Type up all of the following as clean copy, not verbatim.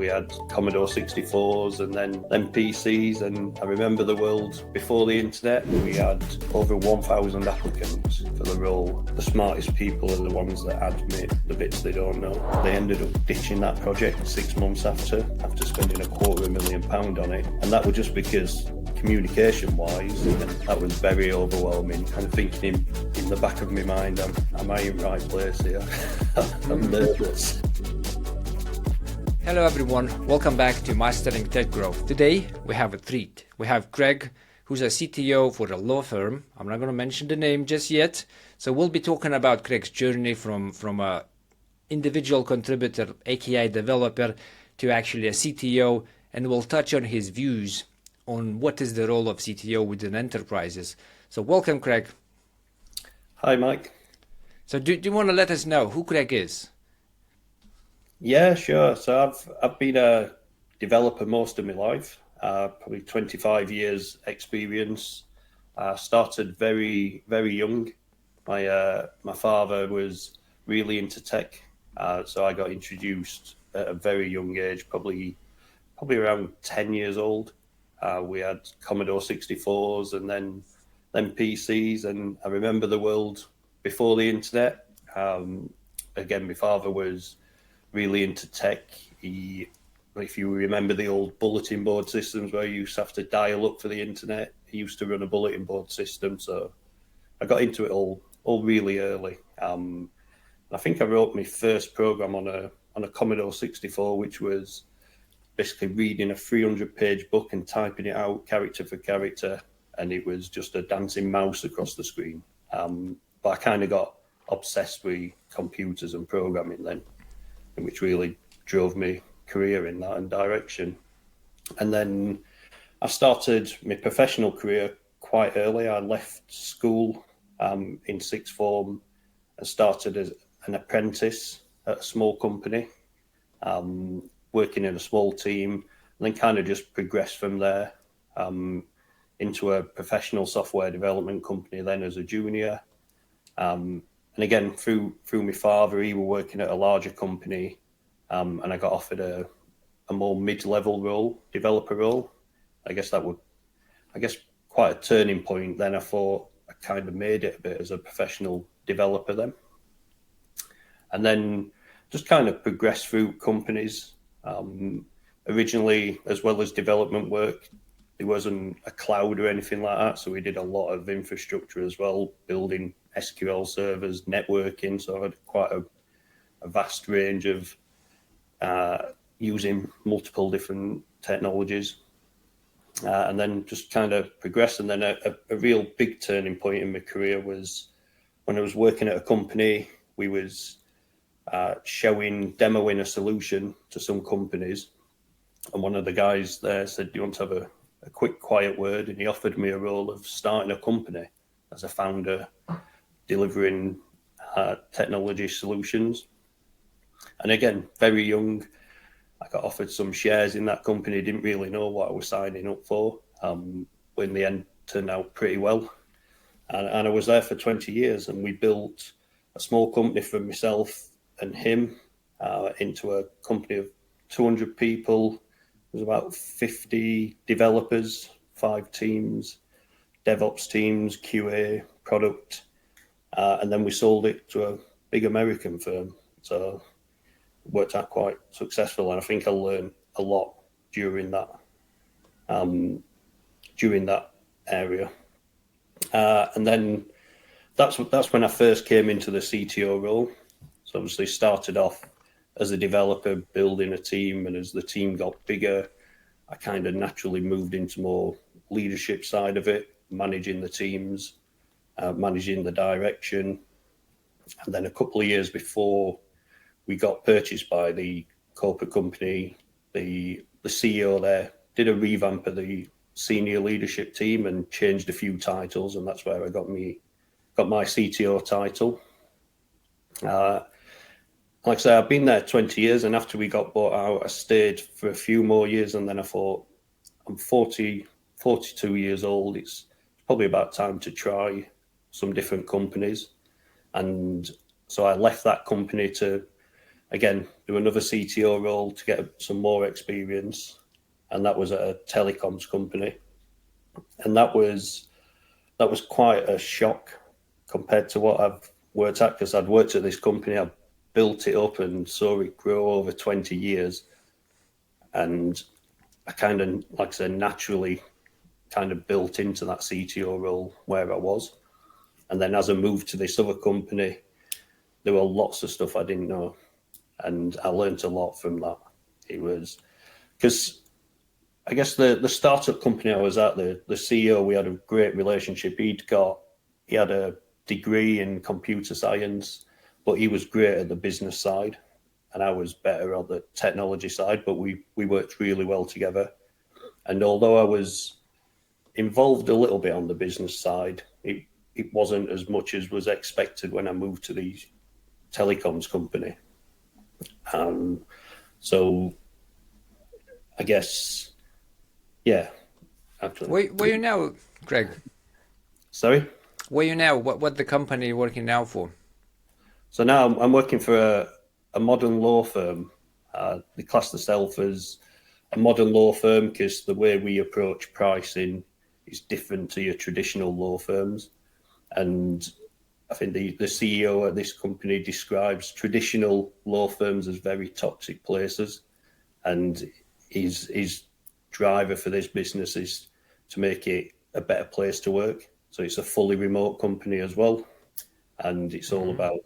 We had Commodore 64s and then PCs, and I remember the world before the internet. We had over 1,000 applicants for the role. The smartest people are the ones that admit the bits they don't know. They ended up ditching that project 6 months after spending £250,000 on it, and that was just because communication-wise, that was very overwhelming. Kind of thinking in the back of my mind, am I in the right place here? I'm nervous. Hello everyone, welcome back to Mastering Tech Growth. Today we have a treat. We have Craig, who's a CTO for a law firm. I'm not going to mention the name just yet. So we'll be talking about Craig's journey from a individual contributor, aka developer, to actually a CTO, and we'll touch on his views on what is the role of CTO within enterprises. So welcome, Craig. Hi, Mike. So do you want to let us know who Craig is? Yeah, sure. So I've been a developer most of my life, probably 25 years experience. Started very, very young. My father was really into tech, so I got introduced at a very young age, probably around 10 years old. We had Commodore 64s and then PCs, and I remember the world before the internet. Again, my father was really into tech. If you remember the old bulletin board systems where you used to have to dial up for the internet, he used to run a bulletin board system. So I got into it all really early. I think I wrote my first program on a Commodore 64, which was basically reading a 300-page book and typing it out character for character, and it was just a dancing mouse across the screen. But I kind of got obsessed with computers and programming then, which really drove my career in that direction. And then I started my professional career quite early. I left school in sixth form and started as an apprentice at a small company, working in a small team, and then kind of just progressed from there into a professional software development company then as a junior. And again, through my father, he was working at a larger company, and I got offered a more mid-level role, developer role. I guess quite a turning point. Then I thought I kind of made it a bit as a professional developer then. And then just kind of progressed through companies. Originally, as well as development work, there wasn't a cloud or anything like that. So we did a lot of infrastructure as well, building SQL servers, networking. So I had quite a vast range of using multiple different technologies. And then just kind of progressed. And then a real big turning point in my career was when I was working at a company. We was demoing a solution to some companies. And one of the guys there said, do you want to have a quick, quiet word? And he offered me a role of starting a company as a founder, delivering technology solutions. And again, very young, I got offered some shares in that company, didn't really know what I was signing up for. But in the end, turned out pretty well. And I was there for 20 years, and we built a small company for myself and him into a company of 200 people. There's about 50 developers, 5 teams, DevOps teams, QA, product, and then we sold it to a big American firm. So it worked out quite successful, and I think I learned a lot during that area. And then that's when I first came into the CTO role. So obviously started off as a developer, building a team, and as the team got bigger, I kind of naturally moved into more leadership side of it, managing the teams, managing the direction. And then a couple of years before we got purchased by the corporate company, the CEO there did a revamp of the senior leadership team and changed a few titles, and that's where I got my CTO title. Like I say, I've been there 20 years, and after we got bought out, I stayed for a few more years, and then I thought, I'm 42 years old. It's probably about time to try some different companies. And so I left that company to again, do another CTO role to get some more experience, and that was at a telecoms company, and that was quite a shock compared to what I've worked at, because I'd worked at this company, I built it up and saw it grow over 20 years, and I kind of, like I said, naturally kind of built into that CTO role where I was. And then as I moved to this other company, there were lots of stuff I didn't know, and I learned a lot from that. It was because I guess the startup company I was at, the CEO, we had a great relationship. He had a degree in computer science, but he was great at the business side, and I was better on the technology side. But we worked really well together. And although I was involved a little bit on the business side, it wasn't as much as was expected when I moved to the telecoms company. So I guess, yeah. Actually, Where you now, Craig? sorry. Where you now? What the company you working now for? So now I'm working for a modern law firm. They class themselves as a modern law firm because the way we approach pricing is different to your traditional law firms. And I think the CEO at this company describes traditional law firms as very toxic places. And his driver for this business is to make it a better place to work. So it's a fully remote company as well. And it's all about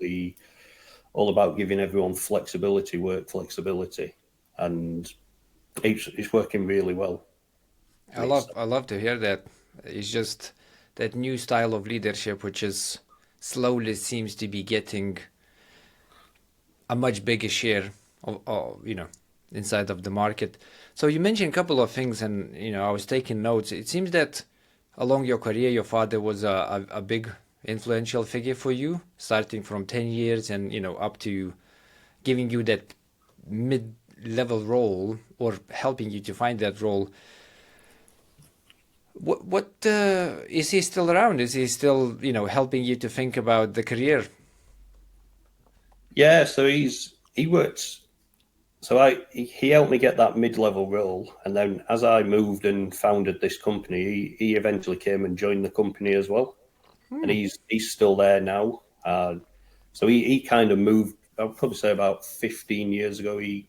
giving everyone flexibility, work flexibility. And it's working really well. I love to hear that. It's just that new style of leadership, which is slowly seems to be getting a much bigger share of inside of the market. So you mentioned a couple of things, and I was taking notes. It seems that along your career, your father was a big influential figure for you, starting from 10 years and up to giving you that mid-level role or helping you to find that role. What is he still around? Is he still helping you to think about the career? Yeah, so he works. So he helped me get that mid-level role, and then as I moved and founded this company, he eventually came and joined the company as well, and he's still there now. So he kind of moved. I'd probably say about 15 years ago. He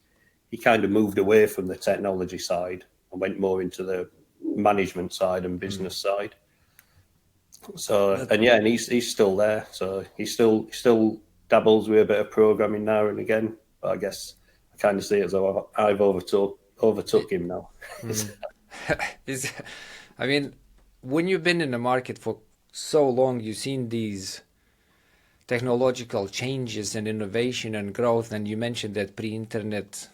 kind of moved away from the technology side and went more into the management side and business side. So and he's still there. So he still dabbles with a bit of programming now and again. But I guess I kind of see it as though I've overtook him now. Is, I mean, when you've been in the market for so long, you've seen these technological changes and innovation and growth, and you mentioned that pre-internet,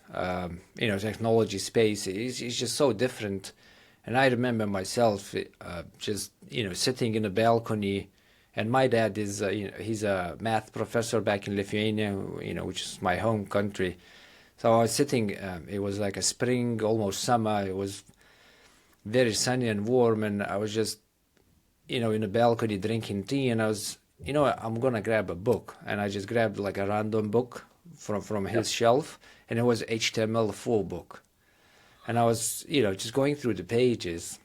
technology space is just so different. And I remember myself just sitting in a balcony, and my dad is he's a math professor back in Lithuania, which is my home country. So I was sitting. It was like a spring, almost summer. It was very sunny and warm, and I was just in a balcony drinking tea, and I was I'm gonna grab a book, and I just grabbed like a random book from his shelf, and it was HTML4 book. And I was, just going through the pages,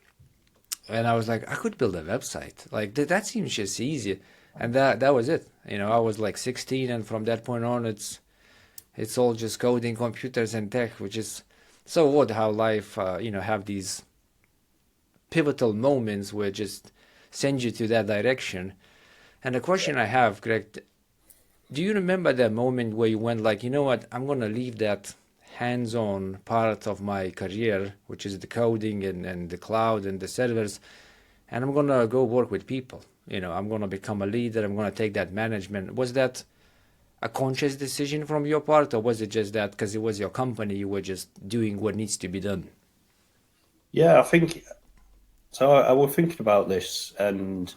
and I was like, I could build a website. Like that seems just easy, and that was it. I was like 16, and from that point on, it's all just coding, computers, and tech, which is so odd how life, have these pivotal moments where just send you to that direction. And the question I have, Greg, do you remember that moment where you went like, you know what, I'm gonna leave that hands-on part of my career, which is the coding and the cloud and the servers, and I'm gonna go work with people. I'm gonna become a leader. I'm gonna take that management. Was that a conscious decision from your part, or was it just that because it was your company, you were just doing what needs to be done? Yeah, I think so. I was thinking about this, and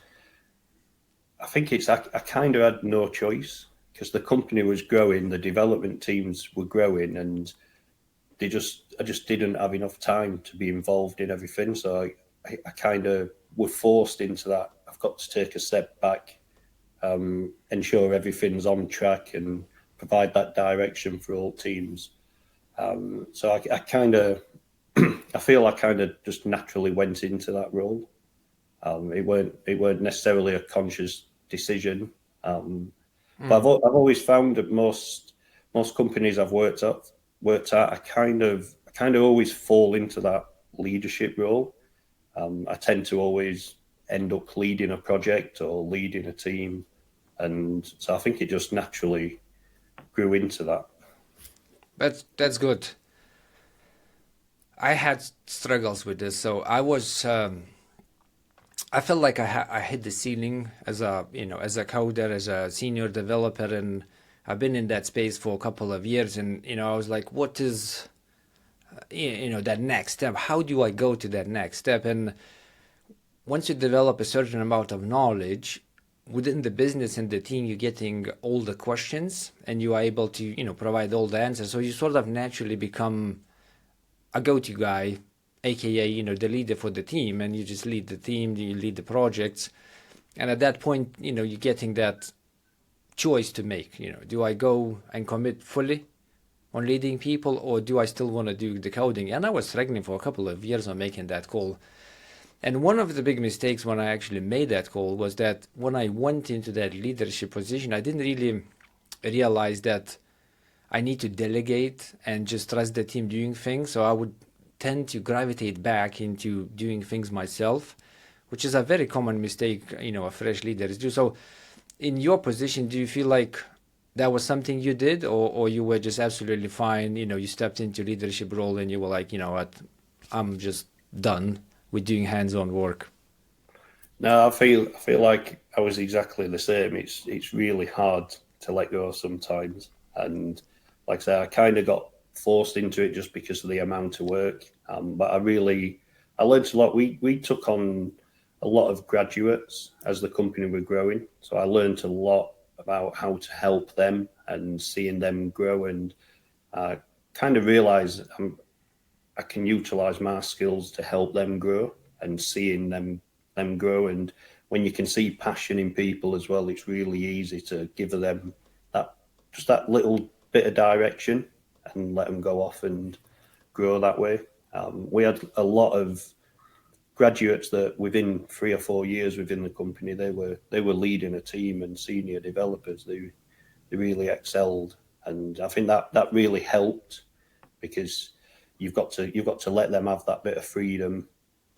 I think I kind of had no choice because the company was growing, the development teams were growing, and I just didn't have enough time to be involved in everything. So I kind of were forced into that. I've got to take a step back, ensure everything's on track and provide that direction for all teams. So I kind of, I feel I kind of just naturally went into that role. It weren't necessarily a conscious decision. But I've always found that most companies I've worked at, I kind of always fall into that leadership role. I tend to always end up leading a project or leading a team, and so I think it just naturally grew into that. That's good. I had struggles with this, so I felt like I hit the ceiling as a as a coder, as a senior developer, and I've been in that space for a couple of years, and I was like, what is that next step? How do I go to that next step? And once you develop a certain amount of knowledge within the business and the team, you're getting all the questions, and you are able to provide all the answers. So you sort of naturally become a go-to guy, aka the leader for the team, and you just lead the team, you lead the projects, and at that point you're getting that choice to make. Do I go and commit fully on leading people, or do I still want to do the coding? And I was struggling for a couple of years on making that call. And one of the big mistakes when I actually made that call was that when I went into that leadership position, I didn't really realize that I need to delegate and just trust the team doing things. So I would tend to gravitate back into doing things myself, which is a very common mistake, a fresh leaders do. So in your position, do you feel like that was something you did, or you were just absolutely fine? You stepped into leadership role and you were like, what, I'm just done with doing hands-on work. No, I feel like I was exactly the same. It's really hard to let go sometimes, and like I say, I kind of got forced into it just because of the amount of work. But I learned a lot. We took on a lot of graduates as the company were growing, so I learned a lot about how to help them and seeing them grow, and kind of realized I can utilize my skills to help them grow, and seeing them grow. And when you can see passion in people as well, it's really easy to give them that little bit of direction and let them go off and grow that way. We had a lot of graduates that within 3 or 4 years within the company, they were leading a team and senior developers. They really excelled, and I think that really helped, because you've got to let them have that bit of freedom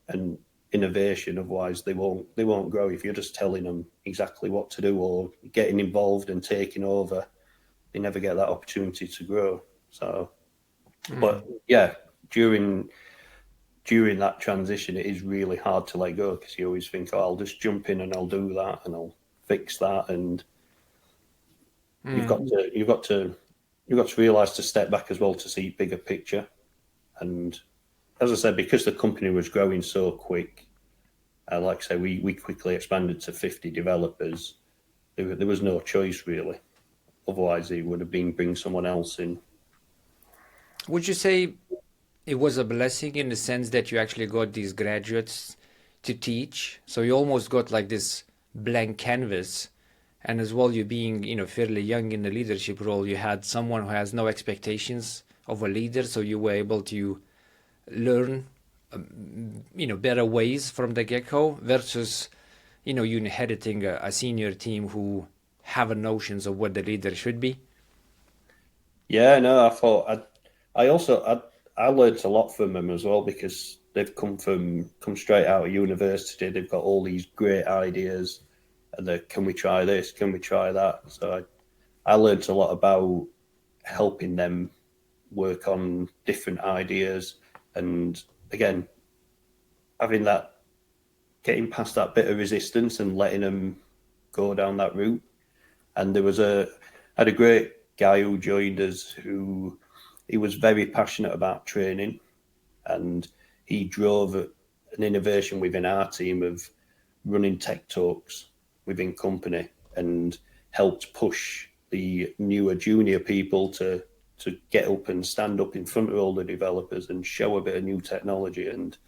and innovation. Otherwise, they won't grow. If you're just telling them exactly what to do or getting involved and taking over, they never get that opportunity to grow. So, but yeah, during that transition, it is really hard to let go, because you always think, oh, I'll just jump in and I'll do that and I'll fix that, and you've got to realize to step back as well to see bigger picture. And as I said, because the company was growing so quick, like I say, we quickly expanded to 50 developers. There was no choice really. Otherwise, it would have been bring someone else in. Would you say it was a blessing in the sense that you actually got these graduates to teach? So you almost got like this blank canvas, and as well, you being fairly young in the leadership role, you had someone who has no expectations of a leader, so you were able to learn better ways from the get-go, versus you inheriting a senior team who have notions of what the leader should be. Yeah, no, I learned a lot from them as well, because they've come straight out of university. They've got all these great ideas, and can we try this? Can we try that? So I learned a lot about helping them work on different ideas, and again, getting past that bit of resistance and letting them go down that route. And I had a great guy who joined us, who he was very passionate about training, and he drove an innovation within our team of running tech talks within company, and helped push the newer junior people to get up and stand up in front of all the developers and show a bit of new technology. And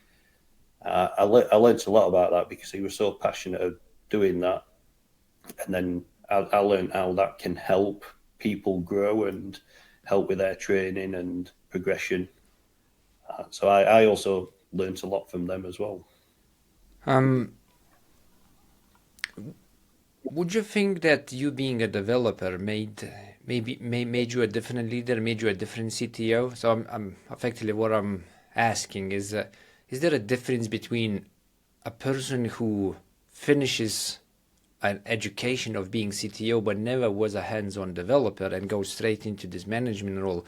I learned a lot about that, because he was so passionate of doing that. And then I learned how that can help people grow and help with their training and progression. So I also learned a lot from them as well. Um, would you think that you being a developer made you a different leader, made you a different CTO? So I'm effectively what I'm asking is there a difference between a person who finishes an education of being CTO but never was a hands-on developer and goes straight into this management role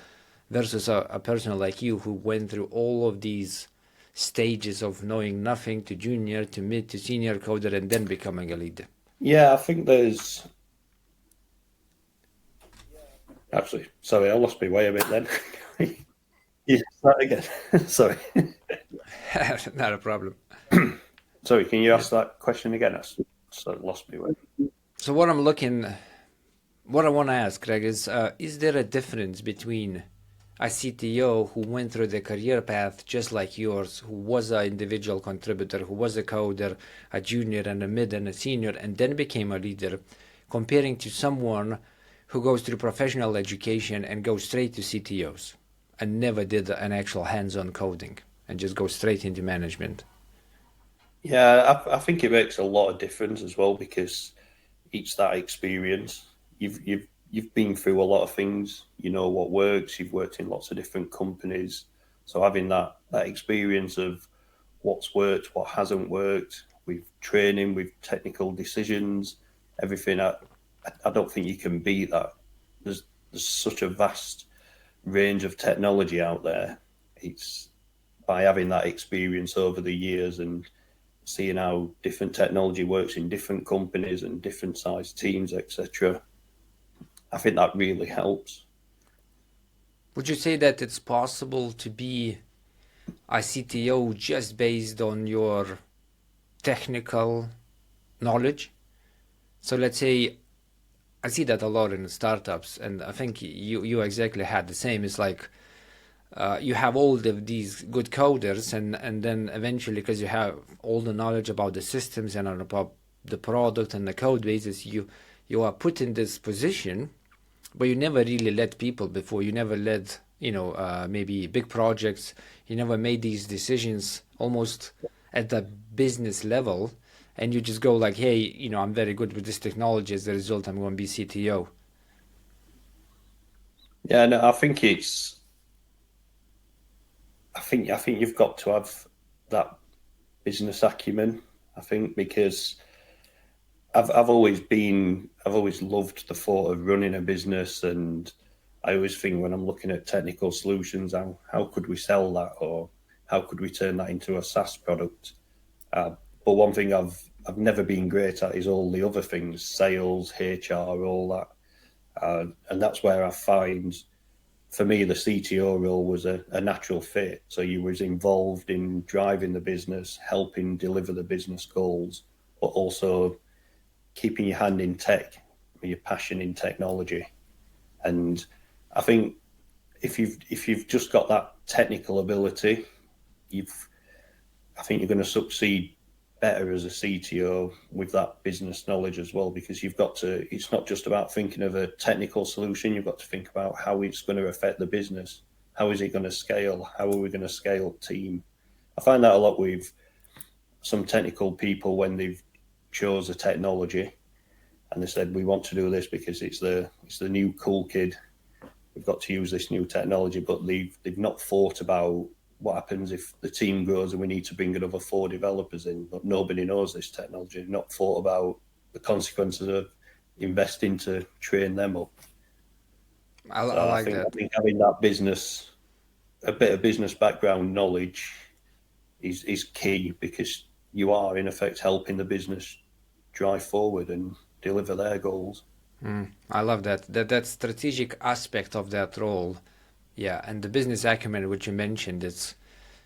versus a person like you who went through all of these stages of knowing nothing to junior to mid to senior coder and then becoming a leader? Yeah, I think there's actually, sorry, I lost my way a bit then. Yeah, start again. Sorry. Not a problem. Sorry, can you ask that question again? I lost my way. So what I want to ask, Craig, is there a difference between a CTO who went through the career path just like yours, who was an individual contributor, who was a coder, a junior and a mid and a senior, and then became a leader, comparing to someone who goes through professional education and goes straight to CTOs and never did an actual hands-on coding and just goes straight into management? Yeah, I think it makes a lot of difference as well because it's that experience. You've been through a lot of things. You know what works. You've worked in lots of different companies, so having that experience of what's worked, what hasn't worked, with training, with technical decisions, everything. I don't think you can beat that. There's such a vast range of technology out there. It's by having that experience over the years and seeing how different technology works in different companies and different size teams, etc. I think that really helps. Would you say that it's possible to be a CTO just based on your technical knowledge? So let's say I see that a lot in startups, and I think you exactly had the same. It's like you have all these good coders, and then eventually, because you have all the knowledge about the systems and about the product and the code bases, you are put in this position, but you never really led people before. You never led, maybe big projects. You never made these decisions almost at the business level, and you just go like, hey, I'm very good with this technology. As a result, I'm going to be CTO. Yeah, no, I think you've got to have that business acumen. I think because I've always loved the thought of running a business, and I always think when I'm looking at technical solutions, how could we sell that, or how could we turn that into a SaaS product? But one thing I've never been great at is all the other things, sales, HR, all that, and that's where I find, for me, the CTO role was a natural fit. So you was involved in driving the business, helping deliver the business goals, but also keeping your hand in tech, your passion in technology. And I think if you've just got that technical ability, I think you're going to succeed better as a CTO with that business knowledge as well, because it's not just about thinking of a technical solution. You've got to think about how it's going to affect the business. How is it going to scale? How are we going to scale team? I find that a lot with some technical people when they've chose a technology and they said, we want to do this because it's the new cool kid. We've got to use this new technology, but they've not thought about what happens if the team grows and we need to bring another 4 developers in, but nobody knows this technology. They've not thought about the consequences of investing to train them up. I So like that. I think having that a bit of business background knowledge is key, because you are in effect helping the business drive forward and deliver their goals. I love that strategic aspect of that role. Yeah, and the business acumen which you mentioned, it's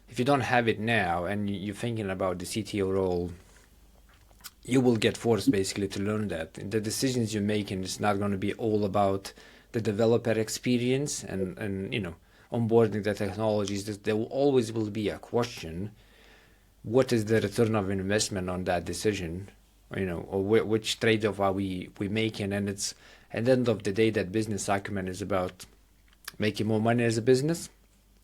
if you don't have it now and you're thinking about the CTO role, you will get forced basically to learn that. The decisions you're making is not going to be all about the developer experience and onboarding the technologies. There always will be a question: what is the return of investment on that decision? Or which trade-off are we making? And At the end of the day, that business acumen is about making more money as a business,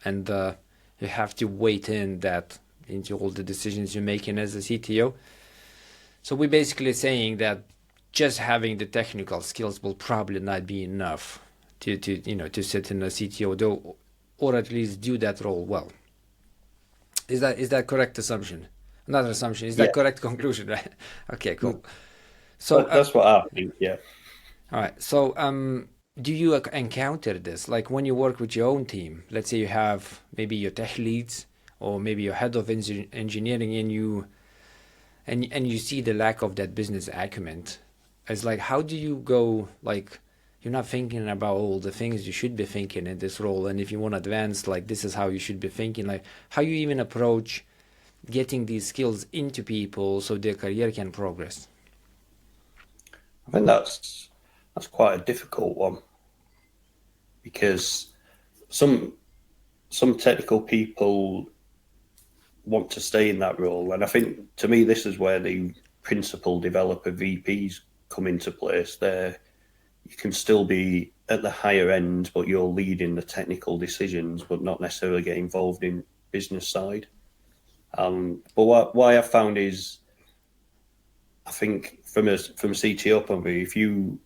and you have to weight in that into all the decisions you're making as a CTO. So we're basically saying that just having the technical skills will probably not be enough to sit in a CTO, though, or at least do that role well. Is that correct assumption? Not assumption. Is that correct conclusion? Right. Okay. Cool. So that's what I think. Yeah. all right. So do you encounter this like when you work with your own team? Let's say you have maybe your tech leads or maybe your head of engineering, and you see the lack of that business acumen. It's like, how do you go, like, you're not thinking about all the things you should be thinking in this role, and if you want to advance, like, this is how you should be thinking, like how you even approach getting these skills into people so their career can progress? I think that's quite a difficult one, because some technical people want to stay in that role, and I think, to me, this is where the principal developer VPs come into place. There you can still be at the higher end, but you're leading the technical decisions, but not necessarily get involved in business side. But what I found is, I think from a CTO point of view, if you,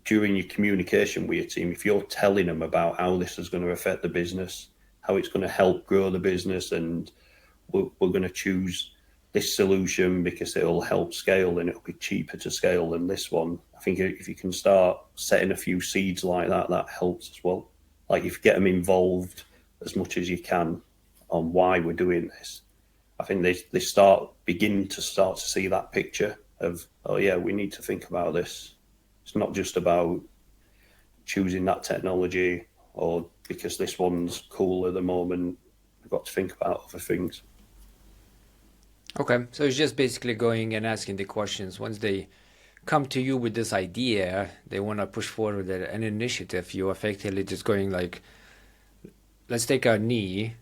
during your communication with your team, if you're telling them about how this is going to affect the business, how it's going to help grow the business, and we're going to choose this solution because it'll help scale and it'll be cheaper to scale than this one. I think if you can start setting a few seeds like that, that helps as well. Like, if you get them involved as much as you can on why we're doing this, I think they begin to see that picture of, oh yeah, we need to think about this. It's not just about choosing that technology or because this one's cool at the moment. We've got to think about other things. Okay, so it's just basically going and asking the questions. Once they come to you with this idea, they want to push forward an initiative, you effectively just going like, let's take a knee.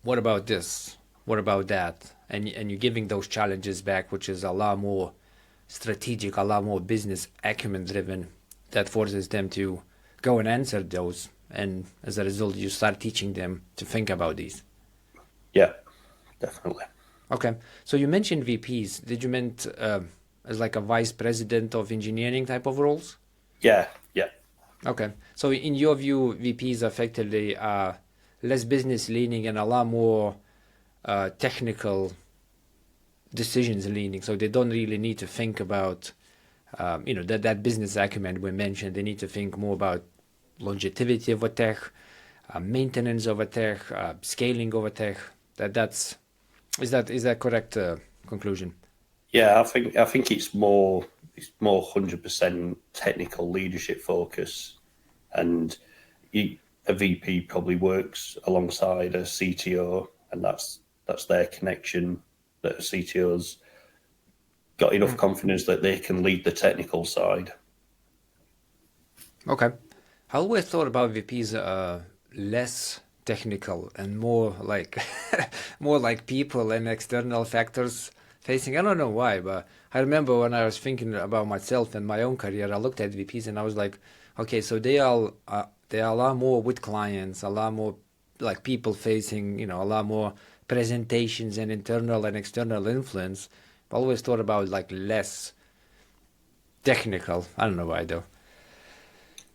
What about this? What about that? And you're giving those challenges back, which is a lot more strategic, a lot more business acumen driven, that forces them to go and answer those. And as a result, you start teaching them to think about these. Yeah, definitely. Okay, so you mentioned VPs. Did you mean as like a vice president of engineering type of roles? Yeah. Okay, so in your view, VPs effectively are less business leaning and a lot more technical decisions leaning. So they don't really need to think about, that business acumen we mentioned. They need to think more about longevity of a tech, maintenance of a tech, scaling of a tech. Is that correct conclusion? Yeah, I think it's more 100% technical leadership focus, and a VP probably works alongside a CTO, and that's their connection, that a CTO's got enough confidence that they can lead the technical side. Okay. I always thought about VPs less technical and more like more like people and external factors facing. I don't know why, but I remember when I was thinking about myself and my own career, I looked at VPs and I was like, okay, so they are a lot more with clients, a lot more like people facing, a lot more presentations and internal and external influence. I always thought about like less technical. I don't know why though.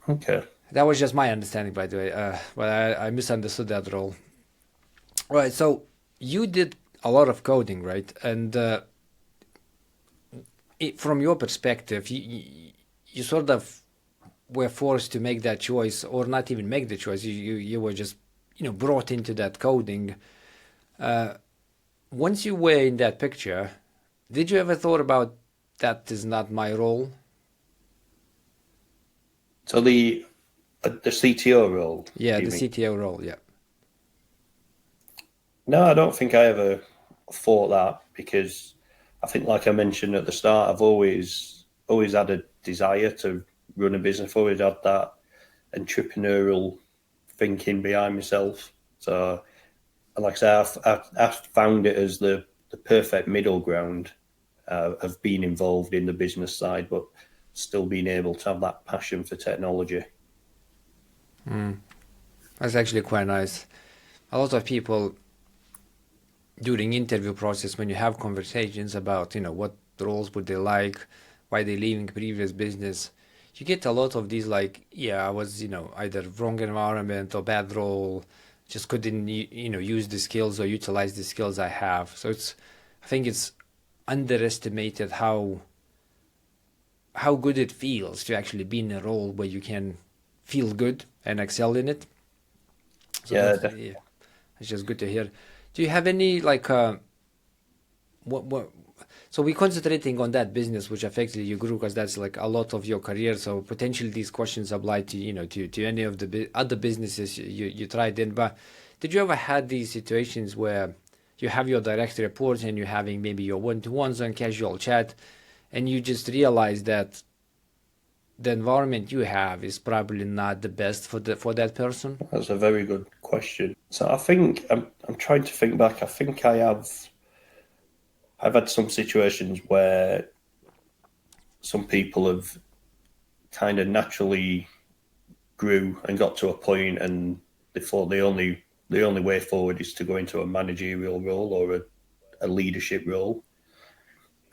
Okay. That was just my understanding, by the way. But I misunderstood that role. All right, so you did a lot of coding, right? And from your perspective, you sort of were forced to make that choice, or not even make the choice. You were just brought into that coding. Once you were in that picture, did you ever thought about that is not my role? So the CTO role? Yeah, the CTO role, yeah. No, I don't think I ever thought that, because I think, like I mentioned at the start, I've always had a desire to run a business. I've always had that entrepreneurial thinking behind myself. So, like I say, I found it as the perfect middle ground of being involved in the business side, but still being able to have that passion for technology. That's actually quite nice. A lot of people during interview process, when you have conversations about, what roles would they like, why they leaving previous business, you get a lot of these like, yeah, I was, either wrong environment or bad role, just couldn't, use the skills or utilize the skills I have. So I think it's underestimated how good it feels to actually be in a role where you can feel good and excel in it. So Yeah, yeah, it's just good to hear. Do you have any like what? So we're concentrating on that business which affected you grew because that's like a lot of your career. So potentially these questions apply to to any of the other businesses you tried in. But did you ever had these situations where you have your direct reports and you're having maybe your one-to-ones on casual chat, and you just realize that the environment you have is probably not the best for that person? that's a very good question. So I think I'm trying to think back. I think I've had some situations where some people have kind of naturally grew and got to a point, and they thought the only way forward is to go into a managerial role or a leadership role.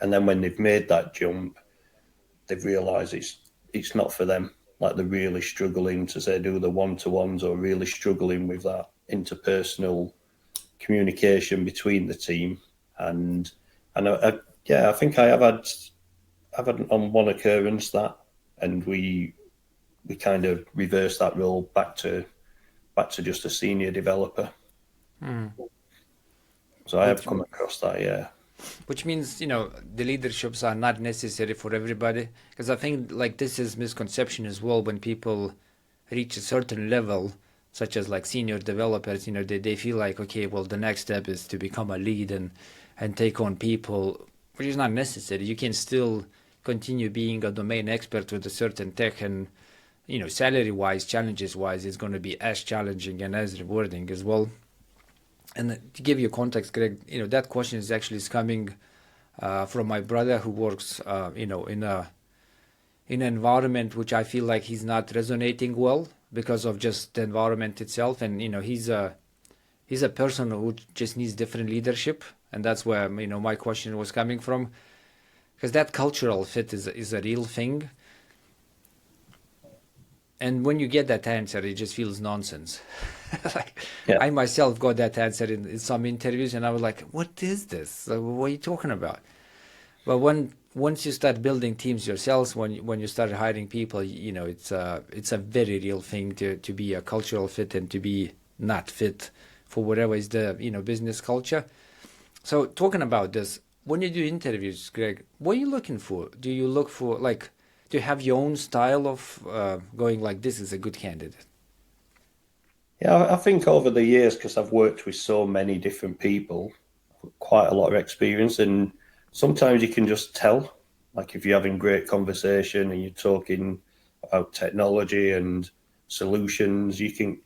And then when they've made that jump, they've realised it's not for them. Like they're really struggling to say do the one-to-ones, or really struggling with that interpersonal communication between the team. And yeah, I think I've had on one occurrence that, and we kind of reversed that role back to just a senior developer. So I have Which come across that. Yeah, which means the leaderships are not necessary for everybody, because I think like this is misconception as well. When people reach a certain level, such as like senior developers, they feel like, okay, well, the next step is to become a lead and take on people, which is not necessary. You can still continue being a domain expert with a certain tech, and salary wise, challenges wise, it's going to be as challenging and as rewarding as well. And to give you context, Greg, that question is coming from my brother who works, in an environment which I feel like he's not resonating well because of just the environment itself. And he's a person who just needs different leadership, and that's where my question was coming from, because that cultural fit is a real thing. And when you get that answer, it just feels nonsense. Like, yeah, I myself got that answer in some interviews, and I was like, "What is this? Like, what are you talking about?" But once you start building teams yourselves, when you start hiring people, it's a very real thing to be a cultural fit and to be not fit for whatever is the business culture. So talking about this, when you do interviews, Greg, what are you looking for? Do you look for like, do you have your own style of going like this is a good candidate? yeah. I think over the years, because I've worked with so many different people, quite a lot of experience, and sometimes you can just tell. Like if you're having great conversation and you're talking about technology and solutions, you can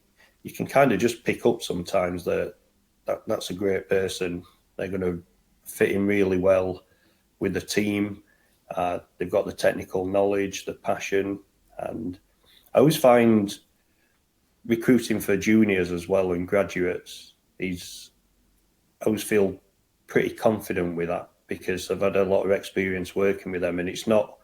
kind of just pick up sometimes that's a great person. They're going to fit in really well with the team. They've got the technical knowledge, the passion, and I always find recruiting for juniors as well and graduates. I always feel pretty confident with that because I've had a lot of experience working with them, and it's not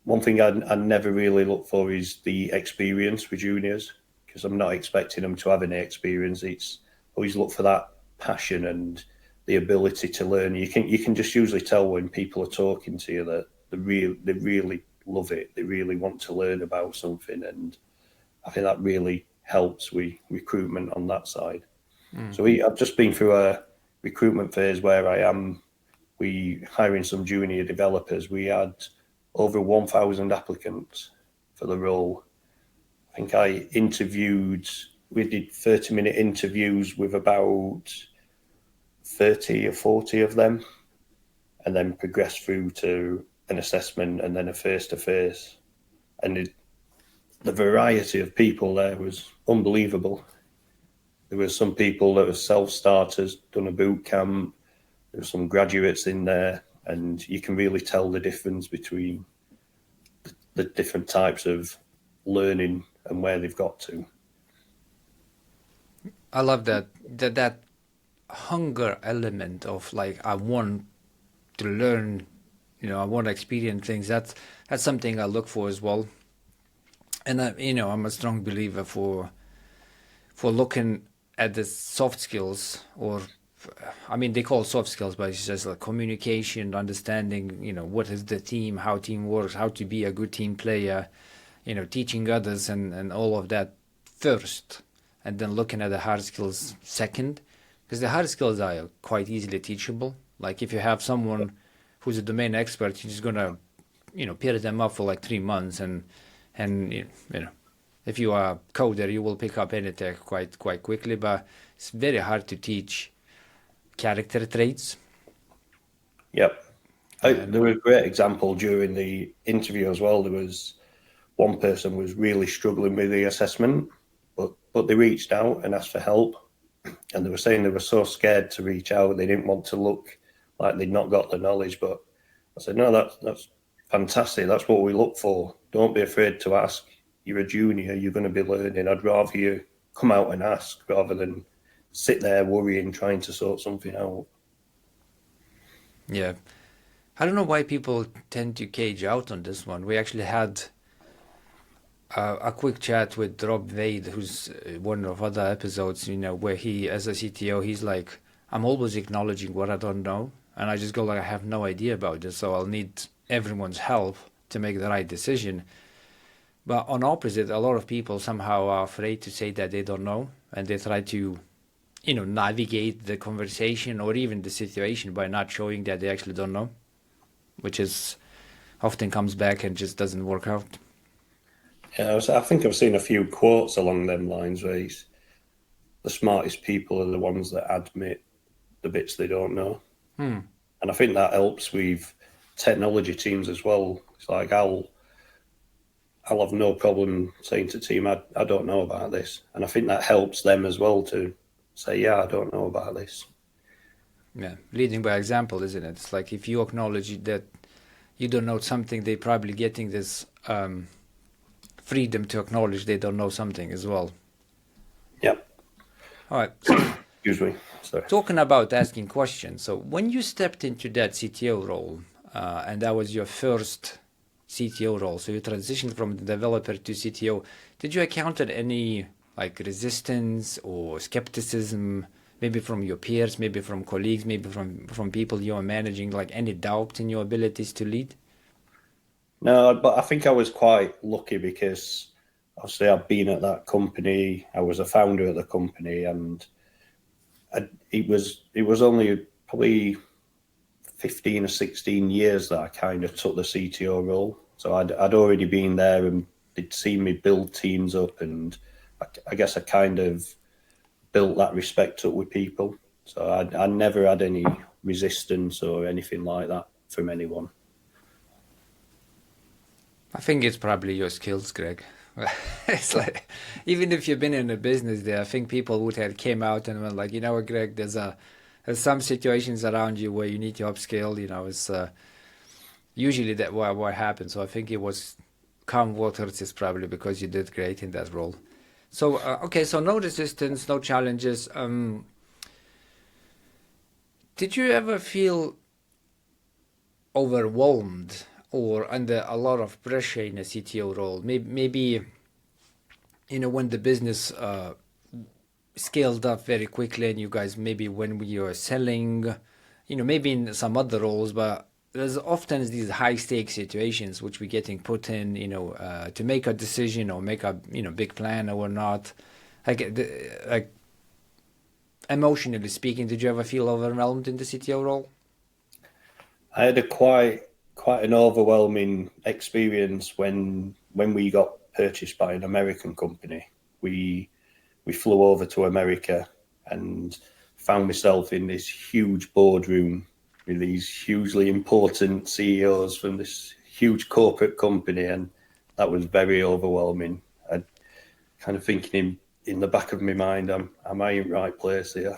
one thing I never really look for is the experience with juniors, because I'm not expecting them to have any experience. It's always look for that passion and the ability to learn. You can just usually tell when people are talking to you that they really love it. They really want to learn about something, and I think that really helps with recruitment on that side. So I've just been through a recruitment phase where we hiring some junior developers. We had over 1,000 applicants for the role. I think we did 30-minute interviews with about 30 or 40 of them, and then progressed through to an assessment and then a face-to-face. And the variety of people there was unbelievable. There were some people that were self-starters, done a boot camp. There were some graduates in there, and you can really tell the difference between the different types of learning and where they've got to. I love that hunger element of like I want to learn, I want to experience things. That's something I look for as well. And I'm a strong believer for looking at the soft skills, or I mean they call it soft skills, but it's just like communication, understanding, what is the team, how team works, how to be a good team player, teaching others and all of that first, and then looking at the hard skills second, because the hard skills are quite easily teachable. Like if you have someone who's a domain expert, you're just gonna, pair them up for like 3 months, and if you are a coder, you will pick up any tech quite quickly. But it's very hard to teach character traits. Yep. There was a great example during the interview as well. There was one person was really struggling with the assessment, but they reached out and asked for help. And they were saying they were so scared to reach out. They didn't want to look like they'd not got the knowledge. But I said, no, that's fantastic. That's what we look for. Don't be afraid to ask. You're a junior. You're going to be learning. I'd rather you come out and ask rather than sit there worrying, trying to sort something out. Yeah. I don't know why people tend to cage out on this one. We actually had a quick chat with Rob Wade, who's one of other episodes, where he, as a CTO, he's like, I'm always acknowledging what I don't know. And I just go like, I have no idea about this, so I'll need everyone's help to make the right decision. But on opposite, a lot of people somehow are afraid to say that they don't know, and they try to, navigate the conversation or even the situation by not showing that they actually don't know, which is often comes back and just doesn't work out. Yeah, I think I've seen a few quotes along them lines where the smartest people are the ones that admit the bits they don't know. And I think that helps with technology teams as well. It's like I'll have no problem saying to the team, I don't know about this. And I think that helps them as well to say, yeah, I don't know about this. Yeah, leading by example, isn't it? It's like if you acknowledge that you don't know something, they're probably getting this freedom to acknowledge they don't know something as well. Yep. All right. So, excuse me. Sorry. Talking about asking questions. So when you stepped into that CTO role, and that was your first CTO role, so you transitioned from the developer to CTO, did you encounter any like resistance or skepticism, maybe from your peers, maybe from colleagues, maybe from people you are managing, like any doubt in your abilities to lead? No, but I think I was quite lucky because obviously I've been at that company. I was a founder at the company, and it was only probably 15 or 16 years that I kind of took the CTO role. So I'd already been there, and they'd seen me build teams up, and I guess I kind of built that respect up with people. So I never had any resistance or anything like that from anyone. I think it's probably your skills, Greg. It's like, even if you've been in a business there, I think people would have came out and were like, what, Greg, there's some situations around you where you need to upscale. It's usually that what happens. So I think it was calm waters is probably because you did great in that role. So okay, so no resistance, no challenges. Did you ever feel overwhelmed or under a lot of pressure in a CTO role? Maybe when the business scaled up very quickly, and you guys maybe when you were selling, maybe in some other roles, but there's often these high stakes situations which we're getting put in, to make a decision or make a big plan or not. Like emotionally speaking, did you ever feel overwhelmed in the CTO role? I had a quite an overwhelming experience when we got purchased by an American company. We flew over to America and found myself in this huge boardroom with these hugely important CEOs from this huge corporate company, and that was very overwhelming. I kind of thinking in the back of my mind, am I in the right place here?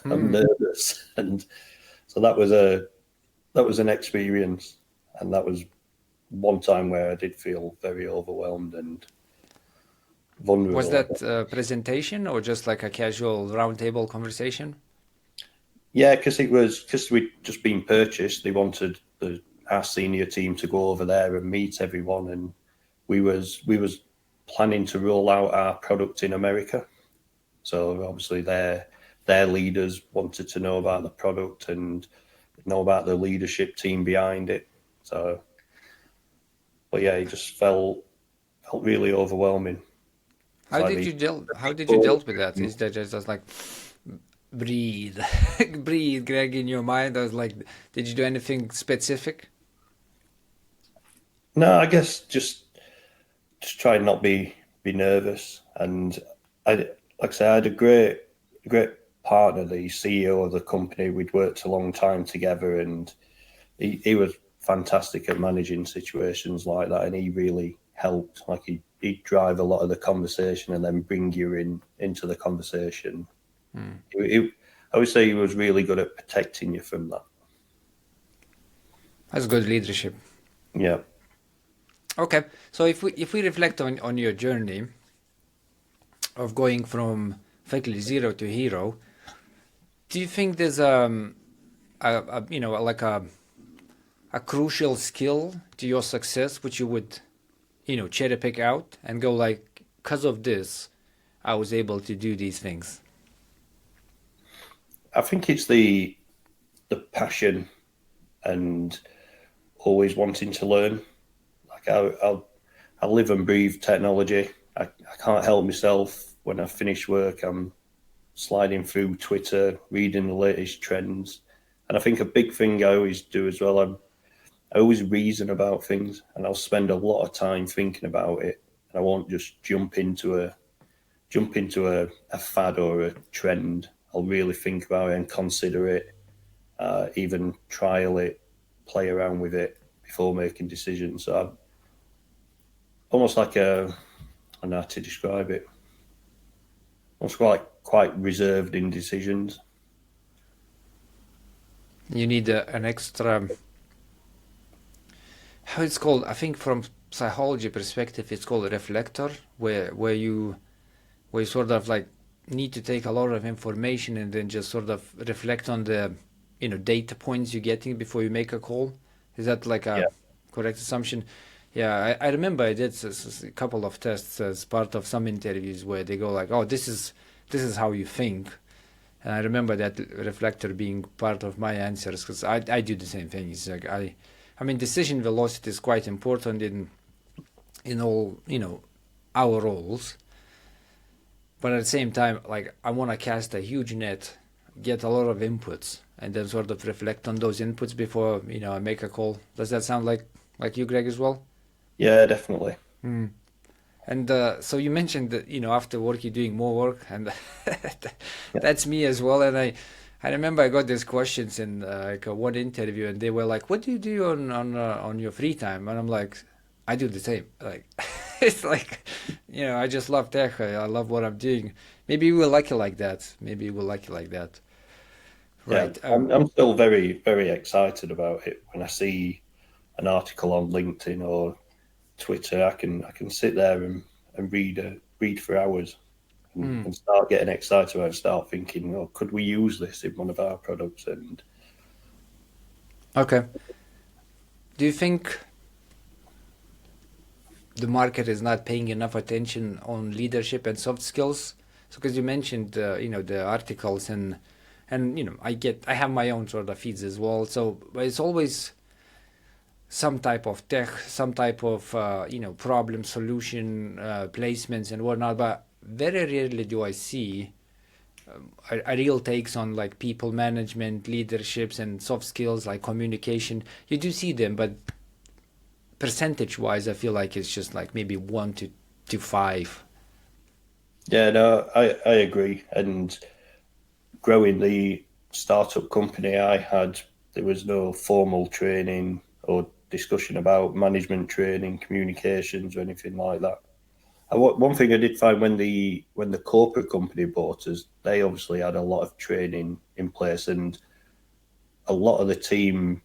I'm nervous, and so that was an experience, and that was one time where I did feel very overwhelmed and Was vulnerable, I that guess. a presentation or just like a casual roundtable conversation? Yeah, because we'd just been purchased. They wanted our senior team to go over there and meet everyone, and we was planning to roll out our product in America. So obviously their leaders wanted to know about the product and know about the leadership team behind it. So, but yeah, it just felt really overwhelming. It's How like did the you deal? How did you people. dealt with that? Is that just like breathe, breathe, Greg, in your mind? I was like, did you do anything specific? No, I guess just try and not be nervous. And like I say, I had a great partner, the CEO of the company. We'd worked a long time together, and he was fantastic at managing situations like that, and he really helped. Like he'd drive a lot of the conversation and then bring you into the conversation. Hmm. I would say he was really good at protecting you from that. That's good leadership. Yeah. Okay, so if we reflect on your journey of going from effectively zero to hero, do you think there's a you know like a crucial skill to your success which you would cherry pick out and go like, because of this, I was able to do these things? I think it's the passion and always wanting to learn. Like I live and breathe technology. I can't help myself. When I finish work, I'm sliding through Twitter, reading the latest trends. And I think a big thing I always do as well, I always reason about things, and I'll spend a lot of time thinking about it. And I won't just jump into a fad or a trend. I'll really think about it and consider it, even trial it, play around with it before making decisions. So I'm almost like I don't know how to describe it. Almost quite reserved in decisions. You need an extra, how it's called, I think from psychology perspective it's called a reflector, where you sort of like need to take a lot of information and then just sort of reflect on the data points you're getting before you make a call. Is that like a Yeah, correct assumption? Yeah, I remember I did a couple of tests as part of some interviews where they go like, oh, this is how you think. And I remember that reflector being part of my answers because I do the same thing. It's like I mean, decision velocity is quite important in all our roles, but at the same time, like I want to cast a huge net, get a lot of inputs, and then sort of reflect on those inputs before I make a call. Does that sound like you, Greg, as well? yeah, definitely. Hmm. And so you mentioned that after work you're doing more work, and Yeah, that's me as well. And I remember I got these questions in like one interview, and they were like, "What do you do on your free time?" And I'm like, "I do the same." Like it's like I just love tech. I love what I'm doing. Maybe we're lucky like that. Maybe we're lucky like that. yeah. Right. I'm still very excited about it. When I see an article on LinkedIn or Twitter, I can sit there and read for hours Hmm. and start getting excited about it, start thinking, oh, could we use this in one of our products? And Okay. Do you think the market is not paying enough attention on leadership and soft skills? So, because you mentioned, the articles and I have my own sort of feeds as well. So, but it's always some type of tech, some type of problem solution placements and whatnot. But very rarely do I see a real takes on like people management, leaderships, and soft skills like communication. You do see them, but percentage wise, I feel like it's just like maybe 1 to 5. yeah, no, I agree. And growing the startup company I had, there was no formal training or discussion about management training, communications, or anything like that. And one thing I did find when the corporate company bought us, they obviously had a lot of training in place, and a lot of the team.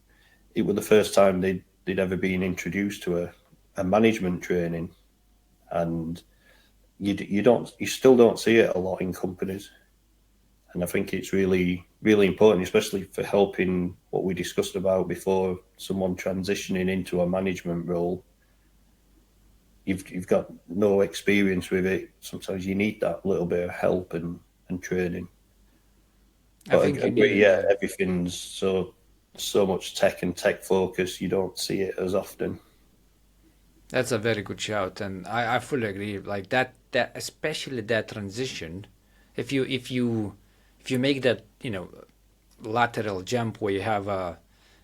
It was the first time they'd ever been introduced to a management training, and you still don't see it a lot in companies. And I think it's really, really important, especially for helping what we discussed about before, someone transitioning into a management role. You've got no experience with it. Sometimes you need that little bit of help and training. I But think I you agree, need, yeah, everything's so much tech and tech focus. You don't see it as often. that's a very good shout, and I fully agree. Like that especially that transition, if you make that, lateral jump where you have a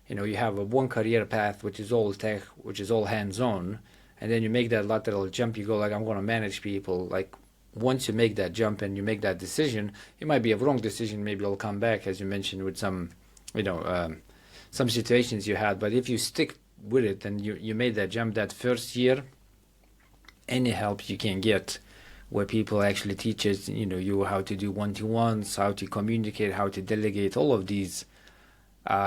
one career path which is all tech, which is all hands on, and then you make that lateral jump, you go like, I'm going to manage people. Like once you make that jump and you make that decision, it might be a wrong decision. Maybe it'll come back, as you mentioned, with some, you know, some situations you had. But if you stick with it and you made that jump that first year, any help you can get where people actually teaches you how to do one-to-ones, how to communicate, how to delegate, all of these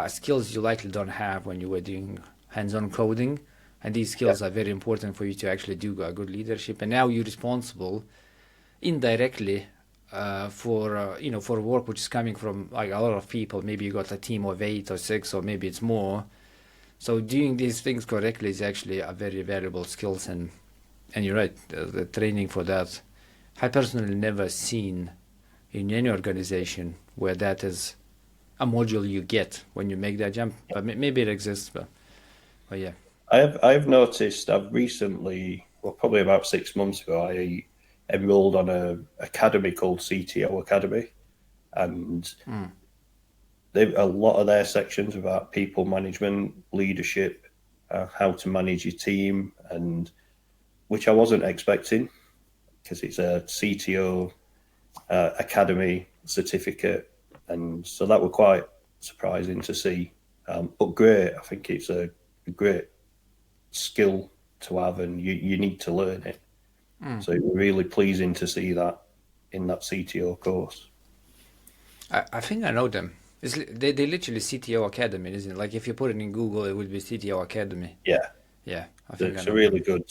skills you likely don't have when you were doing hands-on coding, and these Yeah, skills are very important for you to actually do a good leadership. And now you're responsible indirectly for work which is coming from like a lot of people. Maybe you got a team of 8 or 6, or maybe it's more. So doing these things correctly is actually a very valuable skills, and you're right, the training for that. I personally never seen in any organization where that is a module you get when you make that jump. But maybe it exists, but yeah. I've noticed. I've recently, well, probably about 6 months ago, I enrolled on a academy called CTO Academy, and Mm. a lot of their sections about people management, leadership, how to manage your team, and which I wasn't expecting because it's a CTO academy certificate, and so that was quite surprising to see. But great, I think it's a great skill to have, and you need to learn it. Mm. So it was really pleasing to see that in that CTO course. I think I know them. They literally CTO Academy, isn't it? Like if you put it in Google, it would be CTO Academy. Yeah, Yeah, I think I it's know them.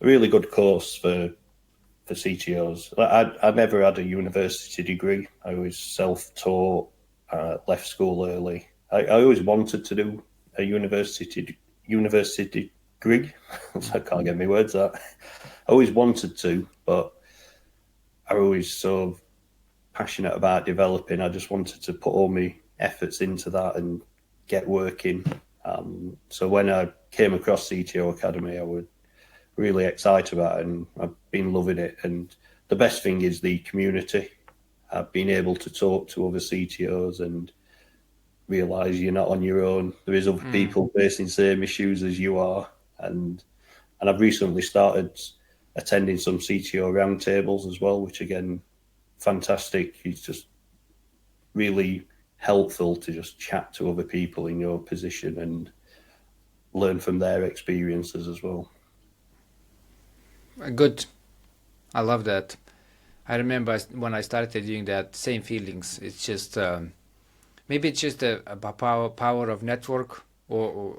a really good course for CTOs. I never had a university degree. I was self-taught. Left school early. I always wanted to do a university degree. So I can't get my words out. I always wanted to, but I was always so passionate about developing. I just wanted to put all my efforts into that and get working. So when I came across CTO Academy, I was really excited about it, and I've been loving it. And the best thing is the community. I've been able to talk to other CTOs and realize you're not on your own. There is other Mm. people facing the same issues as you are, and I've recently started attending some CTO roundtables as well, which again, fantastic. It's just really helpful to just chat to other people in your position and learn from their experiences as well. Good. I love that. I remember when I started doing that, same feelings. It's just maybe it's just a power of network, or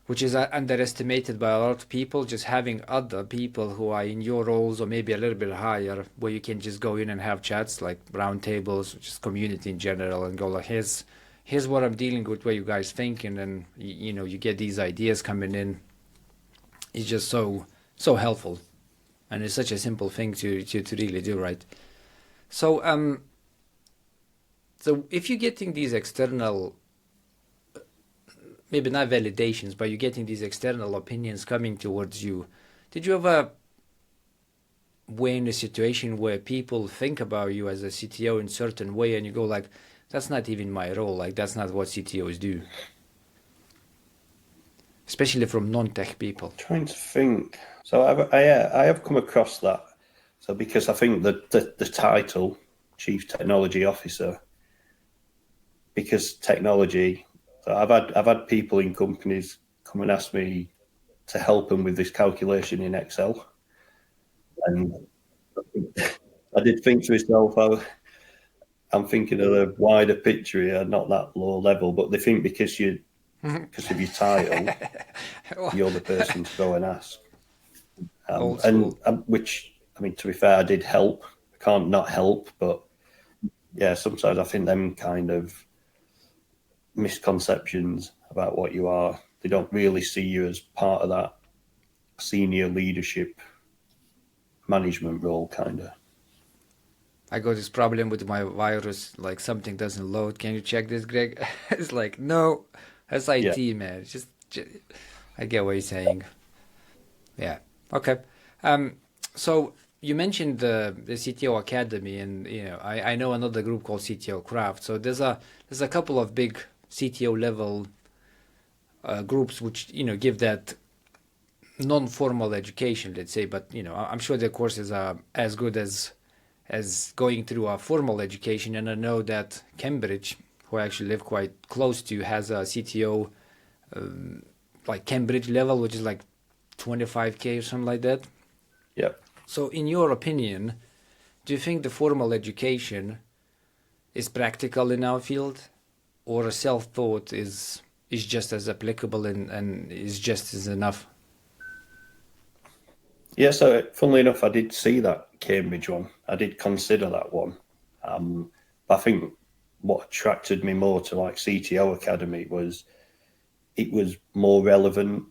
which is underestimated by a lot of people. Just having other people who are in your roles or maybe a little bit higher, where you can just go in and have chats like round tables, just community in general, and go like, here's what I'm dealing with, what you guys thinking, and you get these ideas coming in. It's just so helpful, and it's such a simple thing to really do, right? So so if you're getting these external, maybe not validations, but you're getting these external opinions coming towards you, did you ever were in a situation where people think about you as a CTO in a certain way, and you go like, that's not even my role, like that's not what CTOs do, especially from non-tech people? Trying to think. So I have come across that. So because I think that the title, Chief Technology Officer, because technology. So I've had people in companies come and ask me to help them with this calculation in Excel, and I did think to myself, I'm thinking of the wider picture here, not that low level. But they think because because if you're title, you're the person to go and ask. Old school. Which, I mean, to be fair, I did help. I can't not help, but yeah, sometimes I think them kind of misconceptions about what you are, they don't really see you as part of that senior leadership management role, kind of. I got this problem with my virus, like something doesn't load. Can you check this, Greg? It's like, no, that's Yeah. IT, man. Just, I get what you're saying. Yeah. Okay. So you mentioned the CTO Academy, and I know another group called CTO Craft. So there's a couple of big CTO level groups which give that non-formal education, let's say. But I'm sure the courses are as good as going through a formal education. And I know that Cambridge, who I actually live quite close to, has a CTO like Cambridge level, which is like 25K or something like that. Yeah. So in your opinion, do you think the formal education is practical in our field, or a self-taught is just as applicable and is just as enough? Yeah, so funnily enough, I did see that Cambridge one. I did consider that one. But I think what attracted me more to like CTO Academy was it was more relevant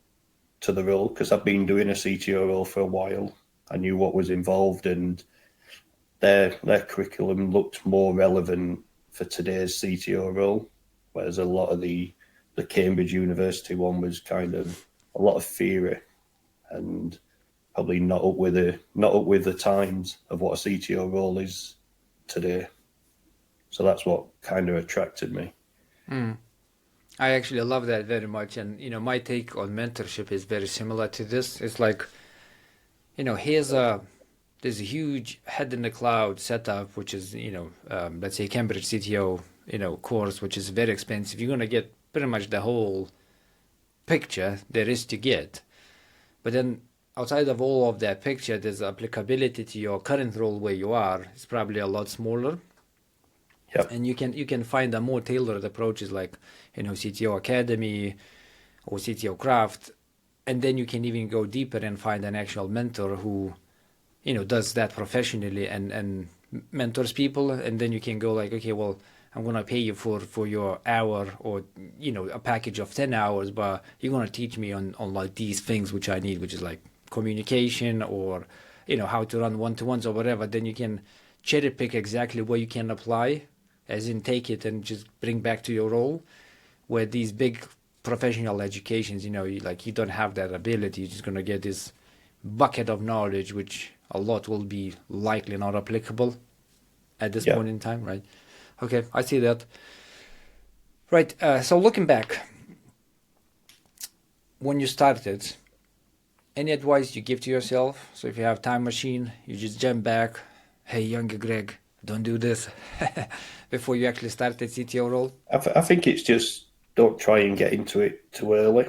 to the role, because I've been doing a CTO role for a while. I knew what was involved, and their curriculum looked more relevant for today's CTO role, whereas a lot of the Cambridge University one was kind of a lot of theory and probably not up with the times of what a CTO role is today. So that's what kind of attracted me. I actually love that very much, and my take on mentorship is very similar to this. It's like, there's a huge head in the cloud setup, which is let's say Cambridge CTO course, which is very expensive. You're gonna get pretty much the whole picture there is to get, but then outside of all of that picture, there's applicability to your current role where you are. It's probably a lot smaller. Yep. And you can find a more tailored approaches like CTO Academy or CTO Craft, and then you can even go deeper and find an actual mentor who does that professionally and mentors people, and then you can go like, okay, well, I'm gonna pay you for your hour, or a package of 10 hours, but you're gonna teach me on like these things which I need, which is like communication, or how to run one-to-ones or whatever. Then you can cherry pick exactly what you can apply, as in take it and just bring back to your role. Where these big professional educations, you don't have that ability. You're just gonna get this bucket of knowledge, which a lot will be likely not applicable at this point in time, right? Okay, I see that. Right, so looking back, when you started, any advice you give to yourself? So if you have time machine, you just jump back, hey, younger Greg, don't do this, before you actually start the CTO role? I think it's just don't try and get into it too early.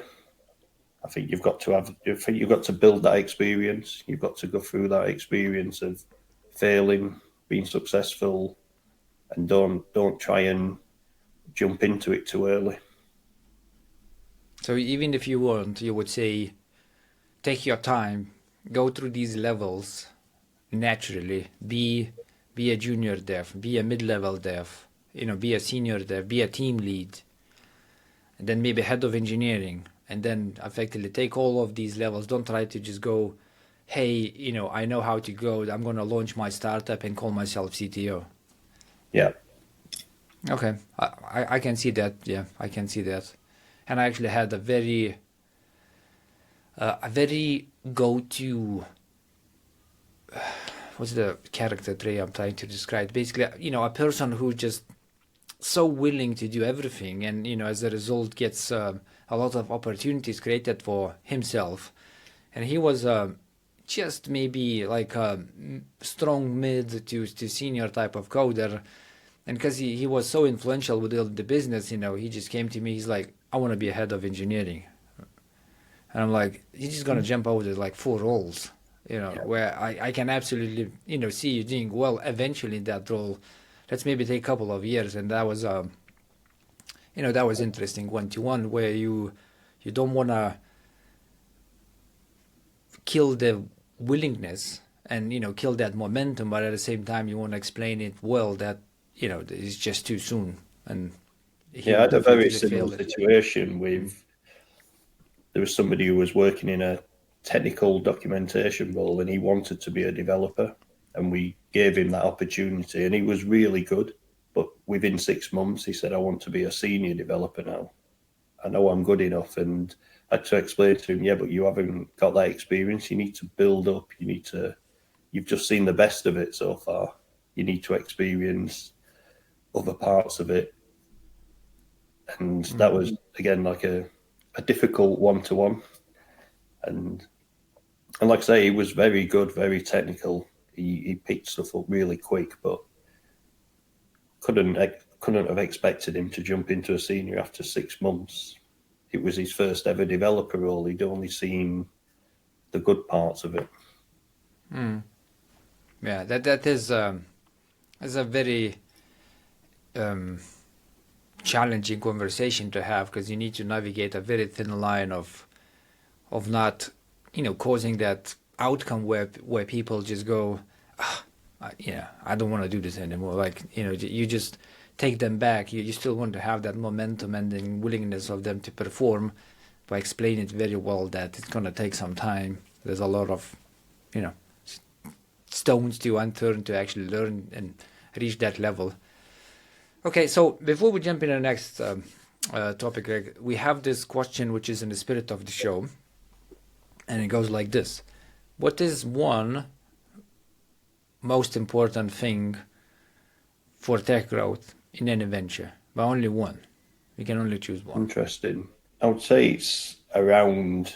I think you've got to build that experience. You've got to go through that experience of failing, being successful, and don't try and jump into it too early. So even if you want, you would say, take your time, go through these levels naturally. Be a junior dev, be a mid-level dev, be a senior dev, be a team lead, and then maybe head of engineering, and then effectively take all of these levels. Don't try to just go, hey, I know how to go, I'm going to launch my startup and call myself CTO. Yeah. Okay, I can see that. Yeah, I can see that. And I actually had a very go-to, what's the character trait I'm trying to describe? Basically, a person who just so willing to do everything, and as a result gets a lot of opportunities created for himself. And he was just maybe like a strong mid to senior type of coder. And because he was so influential with the business, he just came to me. He's like, I want to be a head of engineering. And I'm like, you're just going to jump over like 4 roles, where I can absolutely, see you doing well eventually in that role. Let's maybe take a couple of years. And that was, that was interesting, 1-to-1, where you don't want to kill the willingness and kill that momentum, but at the same time you want to explain it well that it's just too soon. And he Yeah, I would had a very definitely fail similar it. situation with, there was somebody who was working in a technical documentation role and he wanted to be a developer, and we gave him that opportunity and he was really good. But within 6 months, he said, I want to be a senior developer now. I know I'm good enough. And I had to explain to him, yeah, but you haven't got that experience. You need to build up. You've just seen the best of it so far. You need to experience other parts of it. And that was, again, like a difficult 1-to-1. And like I say, he was very good, very technical. He picked stuff up really quick, but couldn't have expected him to jump into a senior after 6 months. It was his first ever developer role. He'd only seen the good parts of it. Yeah, that is a very challenging conversation to have, because you need to navigate a very thin line of not causing that outcome where people just go, I don't want to do this anymore. Like you just take them back. You still want to have that momentum and the willingness of them to perform, by explaining it very well that it's going to take some time. There's a lot of stones to unturn to actually learn and reach that level. Okay, so before we jump into the next topic, Greg, we have this question which is in the spirit of the show, and it goes like this: what is one most important thing for tech growth in any venture? But only one. You can only choose one. Interesting. I would say it's around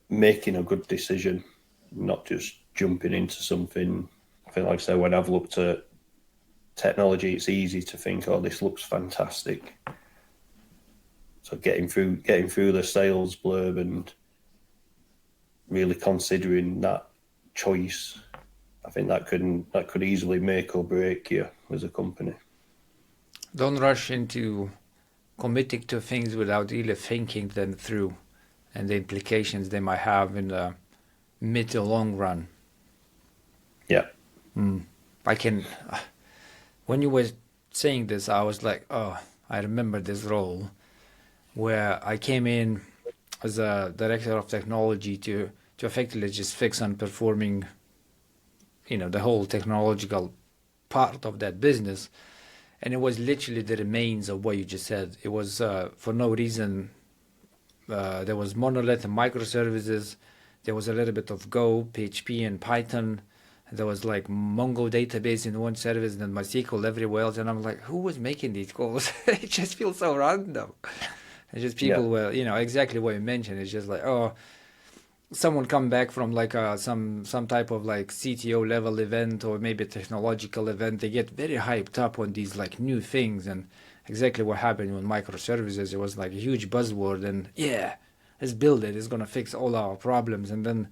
making a good decision, not just jumping into something. I think, like I say, when I've looked at technology, it's easy to think, oh, this looks fantastic. So getting through the sales blurb and really considering that choice, I think that could easily make or break you as a company. Don't rush into committing to things without really thinking them through and the implications they might have in the mid to long run. Yeah. When you were saying this, I was like, oh, I remember this role where I came in as a director of technology to effectively just fix on performing, the whole technological part of that business. And it was literally the remains of what you just said. It was for no reason. There was monolith and microservices. There was a little bit of Go, PHP, and Python. There was like Mongo database in one service and then MySQL everywhere else. And I'm like, who was making these calls? It just feels so random. It's just people were, exactly what you mentioned. It's just like, oh, someone come back from like some type of like CTO level event or maybe a technological event. They get very hyped up on these like new things. And exactly what happened with microservices. It was like a huge buzzword. And yeah, let's build it. It's going to fix all our problems. And then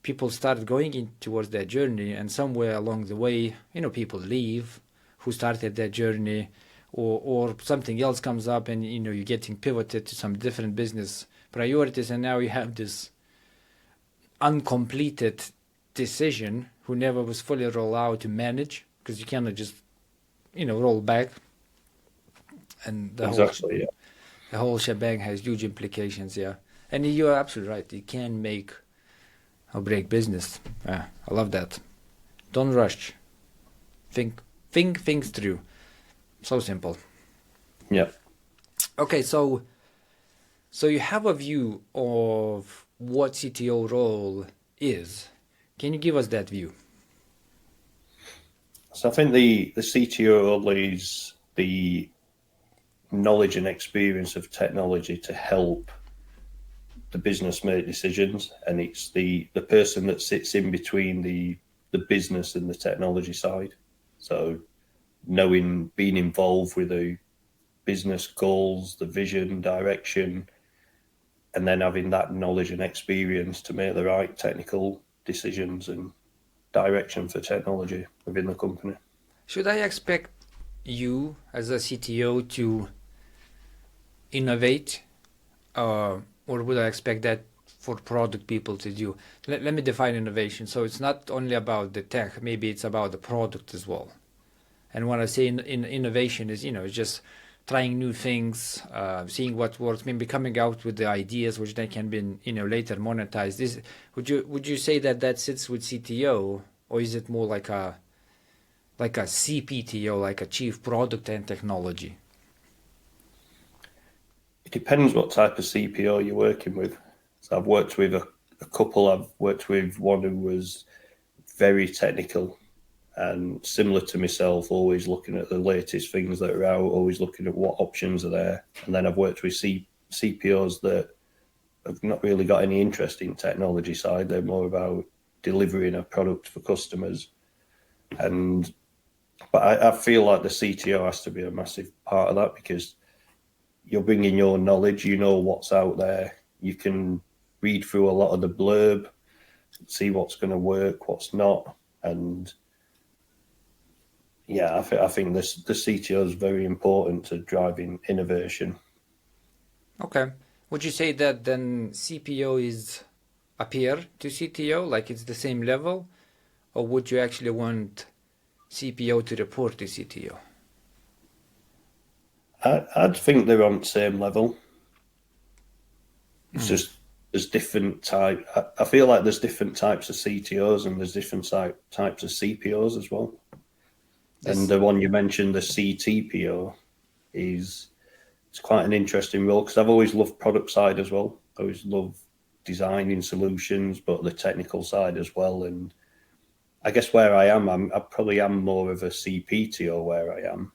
people started going in towards that journey, and somewhere along the way, people leave who started that journey, or something else comes up, and you're getting pivoted to some different business priorities, and now you have this uncompleted decision who never was fully rolled out to manage, because you cannot just roll back, and the whole shebang has huge implications. Yeah, and you're absolutely right. You can make or break business. I love that. Don't rush. Think things through. So simple. Yeah. Okay, so you have a view of what CTO role is. Can you give us that view? So I think the CTO role is the knowledge and experience of technology to help the business make decisions, and it's the person that sits in between the business and the technology side. So being involved with the business goals, the vision, direction, and then having that knowledge and experience to make the right technical decisions and direction for technology within the company. Should I expect you as a CTO to innovate, or would I expect that for product people to do? Let me define innovation. So it's not only about the tech, maybe it's about the product as well. And when I say in innovation is, it's just trying new things, seeing what works, maybe coming out with the ideas which they can be, later monetized. Would you say that sits with CTO, or is it more like a CPTO, like a Chief Product and Technology? It depends what type of CPO you're working with. So I've worked with a couple. I've worked with one who was very technical and similar to myself, always looking at the latest things that are out, always looking at what options are there. And then I've worked with CPOs that have not really got any interest in technology side. They're more about delivering a product for customers. But I feel like the CTO has to be a massive part of that, because you're bringing your knowledge, you know what's out there. You can read through a lot of the blurb, see what's going to work, what's not. And yeah, I think the CTO is very important to driving innovation. Okay. Would you say that then CPO is a peer to CTO, like it's the same level? Or would you actually want CPO to report to CTO? I'd think they're on the same level. It's just there's different type. I feel like there's different types of CTOs and there's different types of CPOs as well. And the one you mentioned, the CTPO, it's quite an interesting role, because I've always loved product side as well. I always love designing solutions, but the technical side as well. And I guess where I am, I probably am more of a CPTO where I am,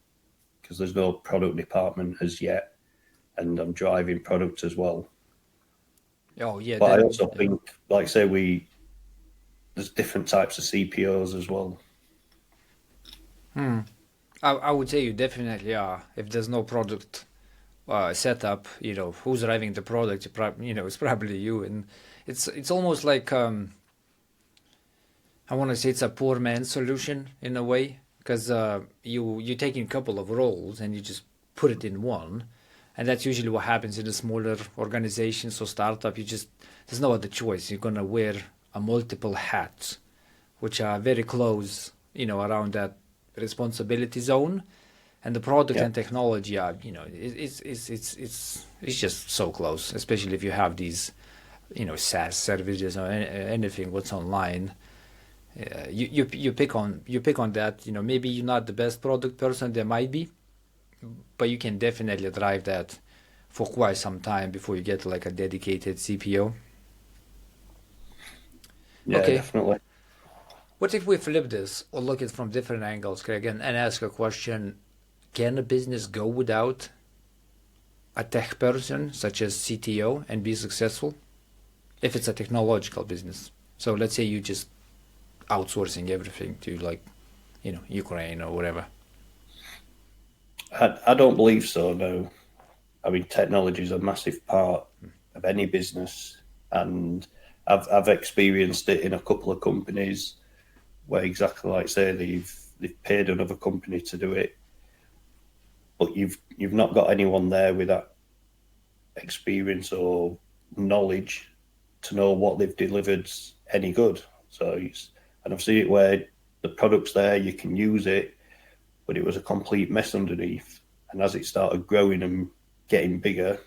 because there's no product department as yet, and I'm driving product as well. Oh yeah, But I also think, like say, there's different types of CPOs as well. I would say you definitely are. If there's no product setup, who's driving the product, it's probably you. And it's almost like I want to say it's a poor man's solution in a way, because you taking a couple of roles and you just put it in one, and that's usually what happens in a smaller organization. So startup, there's no other choice. You're gonna wear a multiple hats, which are very close, around that responsibility zone. And the product and technology are, it's just so close, especially if you have these, SaaS services or anything what's online. You pick on that. Maybe you're not the best product person, there might be, but you can definitely drive that for quite some time before you get like a dedicated CPO. Yeah, Okay. definitely. What if we flip this or look at it from different angles, Craig, and ask a question? Can a business go without a tech person such as CTO and be successful if it's a technological business? So let's say you just outsourcing everything to Ukraine or whatever. I don't believe so, no. I mean, technology is a massive part of any business, and I've experienced it in a couple of companies where, exactly like say, they've paid another company to do it, but you've not got anyone there with that experience or knowledge to know what they've delivered any good. And I've seen it where the product's there, you can use it, but it was a complete mess underneath. And as it started growing and getting bigger,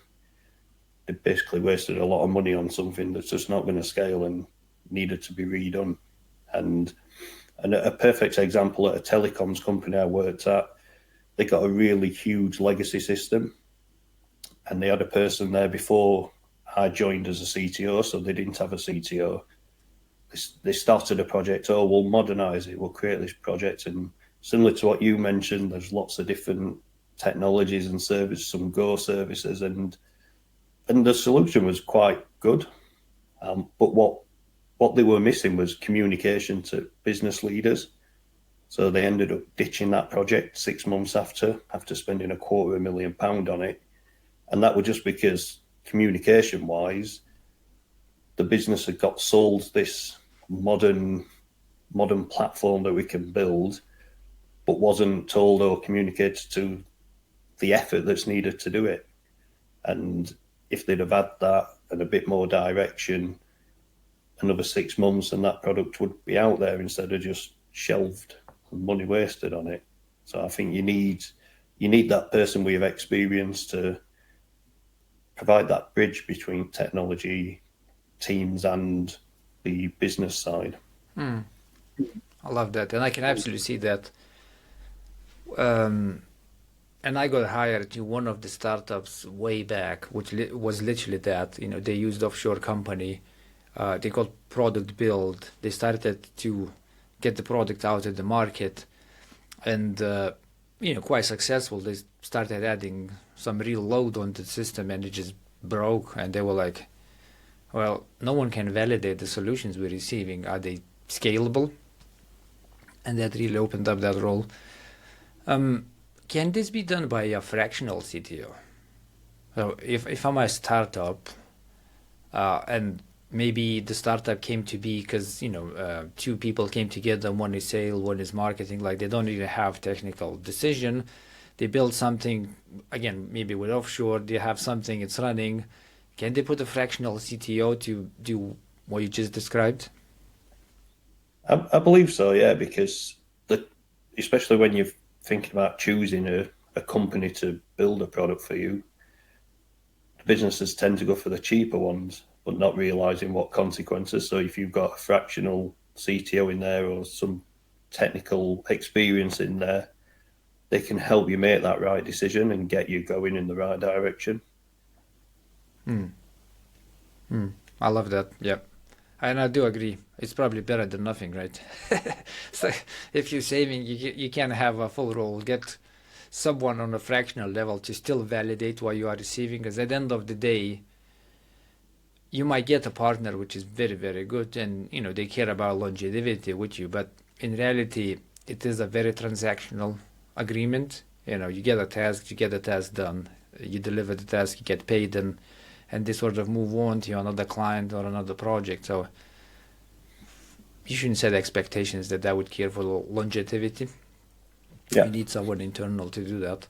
they basically wasted a lot of money on something that's just not going to scale and needed to be redone. And a perfect example at a telecoms company I worked at, they got a really huge legacy system, and they had a person there before I joined as a CTO, so they didn't have a CTO. They started a project, we'll modernize it, we'll create this project. And similar to what you mentioned, there's lots of different technologies and services, some Go services, and the solution was quite good. But what they were missing was communication to business leaders. So they ended up ditching that project 6 months after spending £250,000 on it. And that was just because communication-wise, the business had got sold this modern platform that we can build, but wasn't told or communicated to the effort that's needed to do it. And if they'd have had that and a bit more direction, another 6 months and that product would be out there instead of just shelved and money wasted on it. So I think you need that person with experience to provide that bridge between technology teams and the business side. I love that, and I can absolutely see that. Um, and I got hired to one of the startups way back, which was literally that. They used offshore company. They got product build. They started to get the product out in the market, and quite successful. They started adding some real load on the system, and it just broke. And they were like, "Well, no one can validate the solutions we're receiving. Are they scalable?" And that really opened up that role. Can this be done by a fractional CTO? So if I'm a startup, and maybe the startup came to be because two people came together, one is sales, one is marketing, like they don't even have technical decision. They build something, again, maybe with offshore, they have something, it's running. Can they put a fractional CTO to do what you just described? I believe so, yeah, because especially when you're thinking about choosing a company to build a product for you, the businesses tend to go for the cheaper ones, but not realizing what consequences. So if you've got a fractional CTO in there or some technical experience in there, they can help you make that right decision and get you going in the right direction. I love that. Yeah. And I do agree. It's probably better than nothing, right? So if you're saving, you can have a full role. Get someone on a fractional level to still validate what you are receiving. Because at the end of the day, you might get a partner which is very, very good, and they care about longevity with you. But in reality, it is a very transactional agreement. You get a task, you get the task done, you deliver the task, you get paid, and they sort of move on to another client or another project. So you shouldn't set expectations that would care for longevity. Yeah. You need someone internal to do that.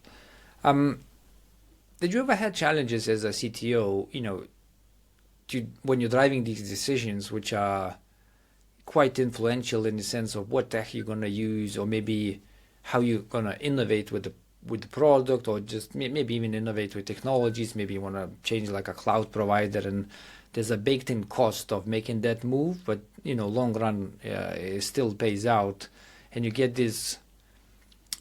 Did you ever had challenges as a CTO, when you're driving these decisions, which are quite influential in the sense of what tech you're going to use, or maybe how you're going to innovate with the product, or just maybe even innovate with technologies? Maybe you want to change like a cloud provider, and there's a baked-in cost of making that move, but long run it still pays out, and you get this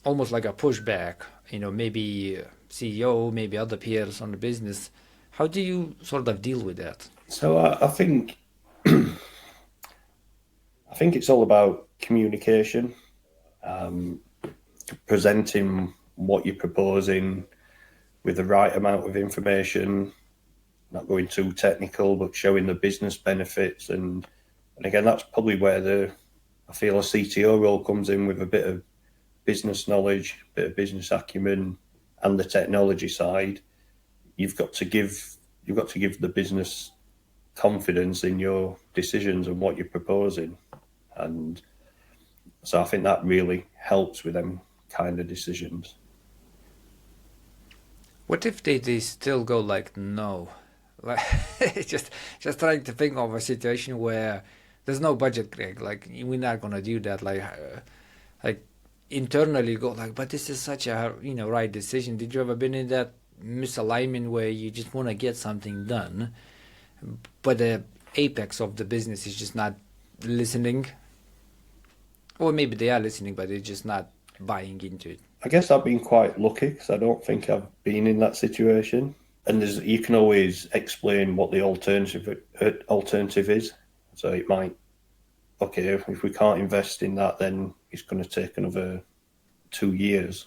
almost like a pushback. Maybe CEO, maybe other peers on the business. How do you sort of deal with that? So I think it's all about communication, presenting what you're proposing with the right amount of information, not going too technical, but showing the business benefits. And again, that's probably where I feel a CTO role comes in, with a bit of business knowledge, a bit of business acumen, and the technology side. You've got to give the business confidence in your decisions and what you're proposing. And so I think that really helps with them kind of decisions. What if they still go like no? Like just trying to think of a situation where there's no budget, Craig. Like we're not gonna do that. Like internally go like, but this is such a right decision. Did you ever been in that misalignment where you just want to get something done, but the apex of the business is just not listening? Or maybe they are listening, but they're just not buying into it. I guess I've been quite lucky, because I don't think I've been in that situation. And you can always explain what the alternative is. So it might, okay, if we can't invest in that, then it's going to take another 2 years.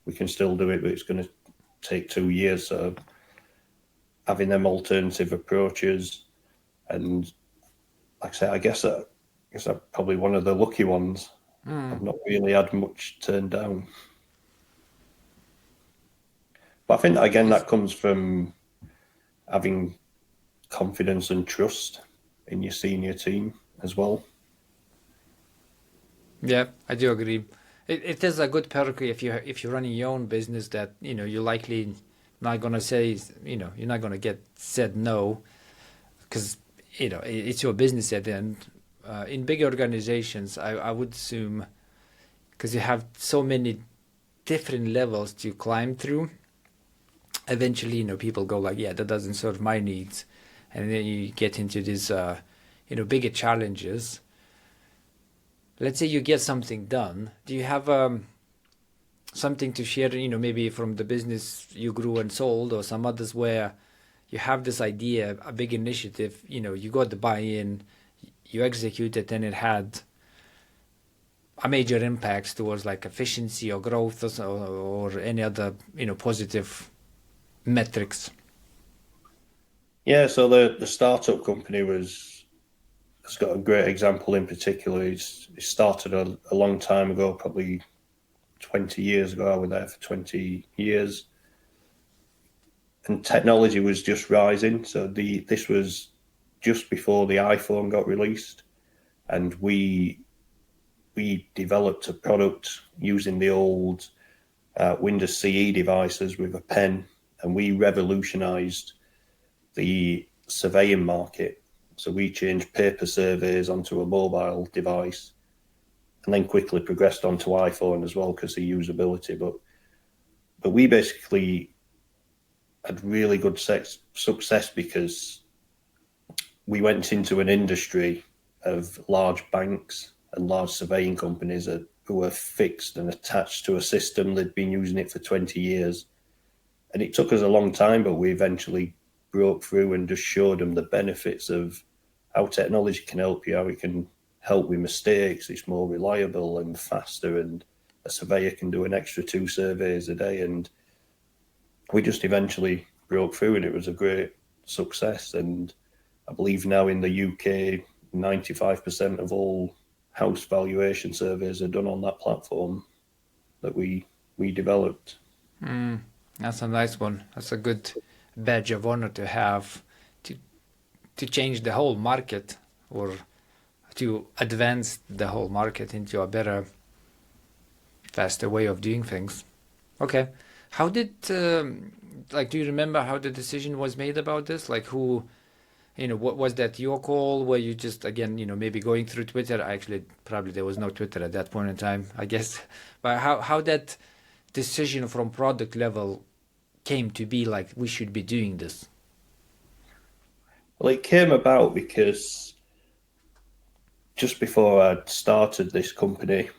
We can still do it, but it's going to take 2 years. So having them alternative approaches, and like I say, I guess I'm probably one of the lucky ones. I've not really had much turned down. But I think, again, that comes from having confidence and trust in your senior team as well. Yeah, I do agree. It is a good perk if you're running your own business, that you're likely not gonna say, you're not gonna get said no, because it's your business at the end. In big organizations, I would assume, because you have so many different levels to climb through, eventually, people go like, yeah, that doesn't serve my needs, and then you get into these, bigger challenges. Let's say you get something done. Do you have something to share, maybe from the business you grew and sold, or some others where you have this idea, a big initiative, you got the buy-in, you execute it, and it had a major impact towards like efficiency or growth, or any other, positive metrics? Yeah, so the startup company has got a great example in particular. It started a long time ago, probably 20 years ago. I was there for 20 years. And technology was just rising. So this was just before the iPhone got released. And we developed a product using the old Windows CE devices with a pen, and we revolutionized the surveying market. So we changed paper surveys onto a mobile device, and then quickly progressed onto iPhone as well because of usability. But we basically had really good success because we went into an industry of large banks and large surveying companies who were fixed and attached to a system. They'd been using it for 20 years. And it took us a long time, but we eventually broke through and just showed them the benefits of how technology can help you, how it can help with mistakes. It's more reliable and faster, and a surveyor can do an extra 2 surveys a day. And we just eventually broke through, and it was a great success. And I believe now in the UK, 95% of all house valuation surveys are done on that platform that we developed. That's a nice one. That's a good badge of honor to have, to change the whole market, or to advance the whole market into a better, faster way of doing things. Okay. How did, do you remember how the decision was made about this? Like who, what was that your call? Were you just, again, maybe going through Twitter? Actually, probably there was no Twitter at that point in time, I guess. But how that decision from product level came to be like, we should be doing this? Well, it came about because just before I started this company,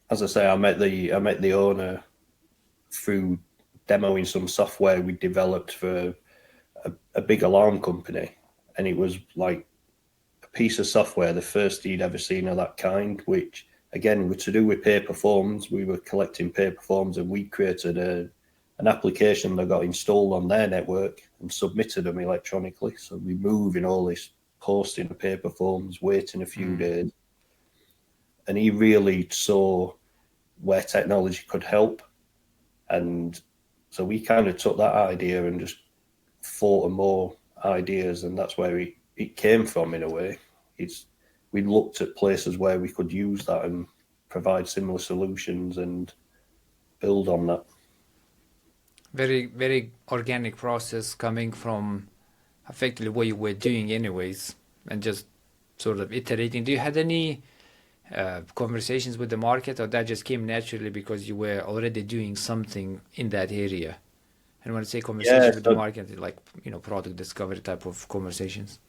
as I say, I met the owner through demoing some software we developed for a big alarm company, and it was like a piece of software, the first he'd ever seen of that kind, which again were to do with paper forms. We were collecting paper forms, and we created an application that got installed on their network and submitted them electronically. So removing all this posting of paper forms, waiting a few days. And he really saw where technology could help. And so we kind of took that idea and just thought of more ideas, and that's where it came from in a way. We looked at places where we could use that and provide similar solutions and build on that. Very, very organic process coming from effectively what you were doing anyways, and just sort of iterating. Do you had any conversations with the market, or that just came naturally because you were already doing something in that area? And when I say conversation with the market, like, product discovery type of conversations.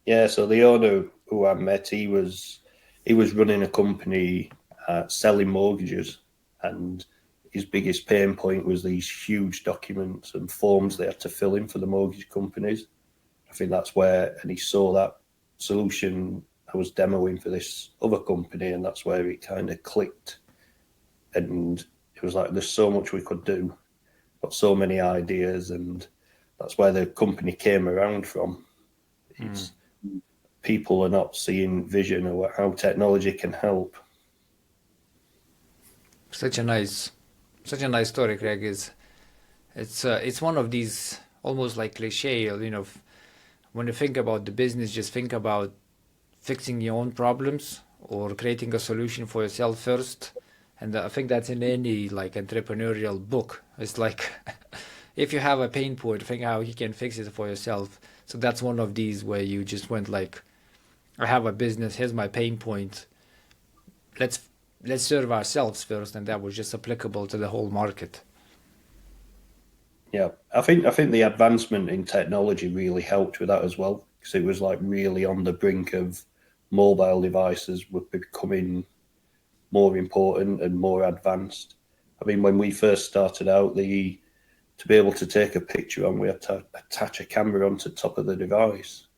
Yeah, so the owner who I met, he was running a company selling mortgages, and his biggest pain point was these huge documents and forms they had to fill in for the mortgage companies. I think that's where, and he saw that solution I was demoing for this other company, and that's where it kind of clicked. And it was like, there's so much we could do, got so many ideas, and that's where the company came around from. It's people are not seeing vision or how technology can help. Such a nice story, Craig. It's one of these almost like cliche, when you think about the business, just think about fixing your own problems or creating a solution for yourself first, And I think that's in any like entrepreneurial book. It's like if you have a pain point, think how you can fix it for yourself. So that's one of these where you just went like, I have a business, here's my pain point. Let's let's serve ourselves first, and that was just applicable to the whole market. Yeah, I think the advancement in technology really helped with that as well, because it was like really on the brink of mobile devices were becoming more important and more advanced. I mean, when we first started out, the to be able to take a picture on, we had to attach a camera onto the top of the device,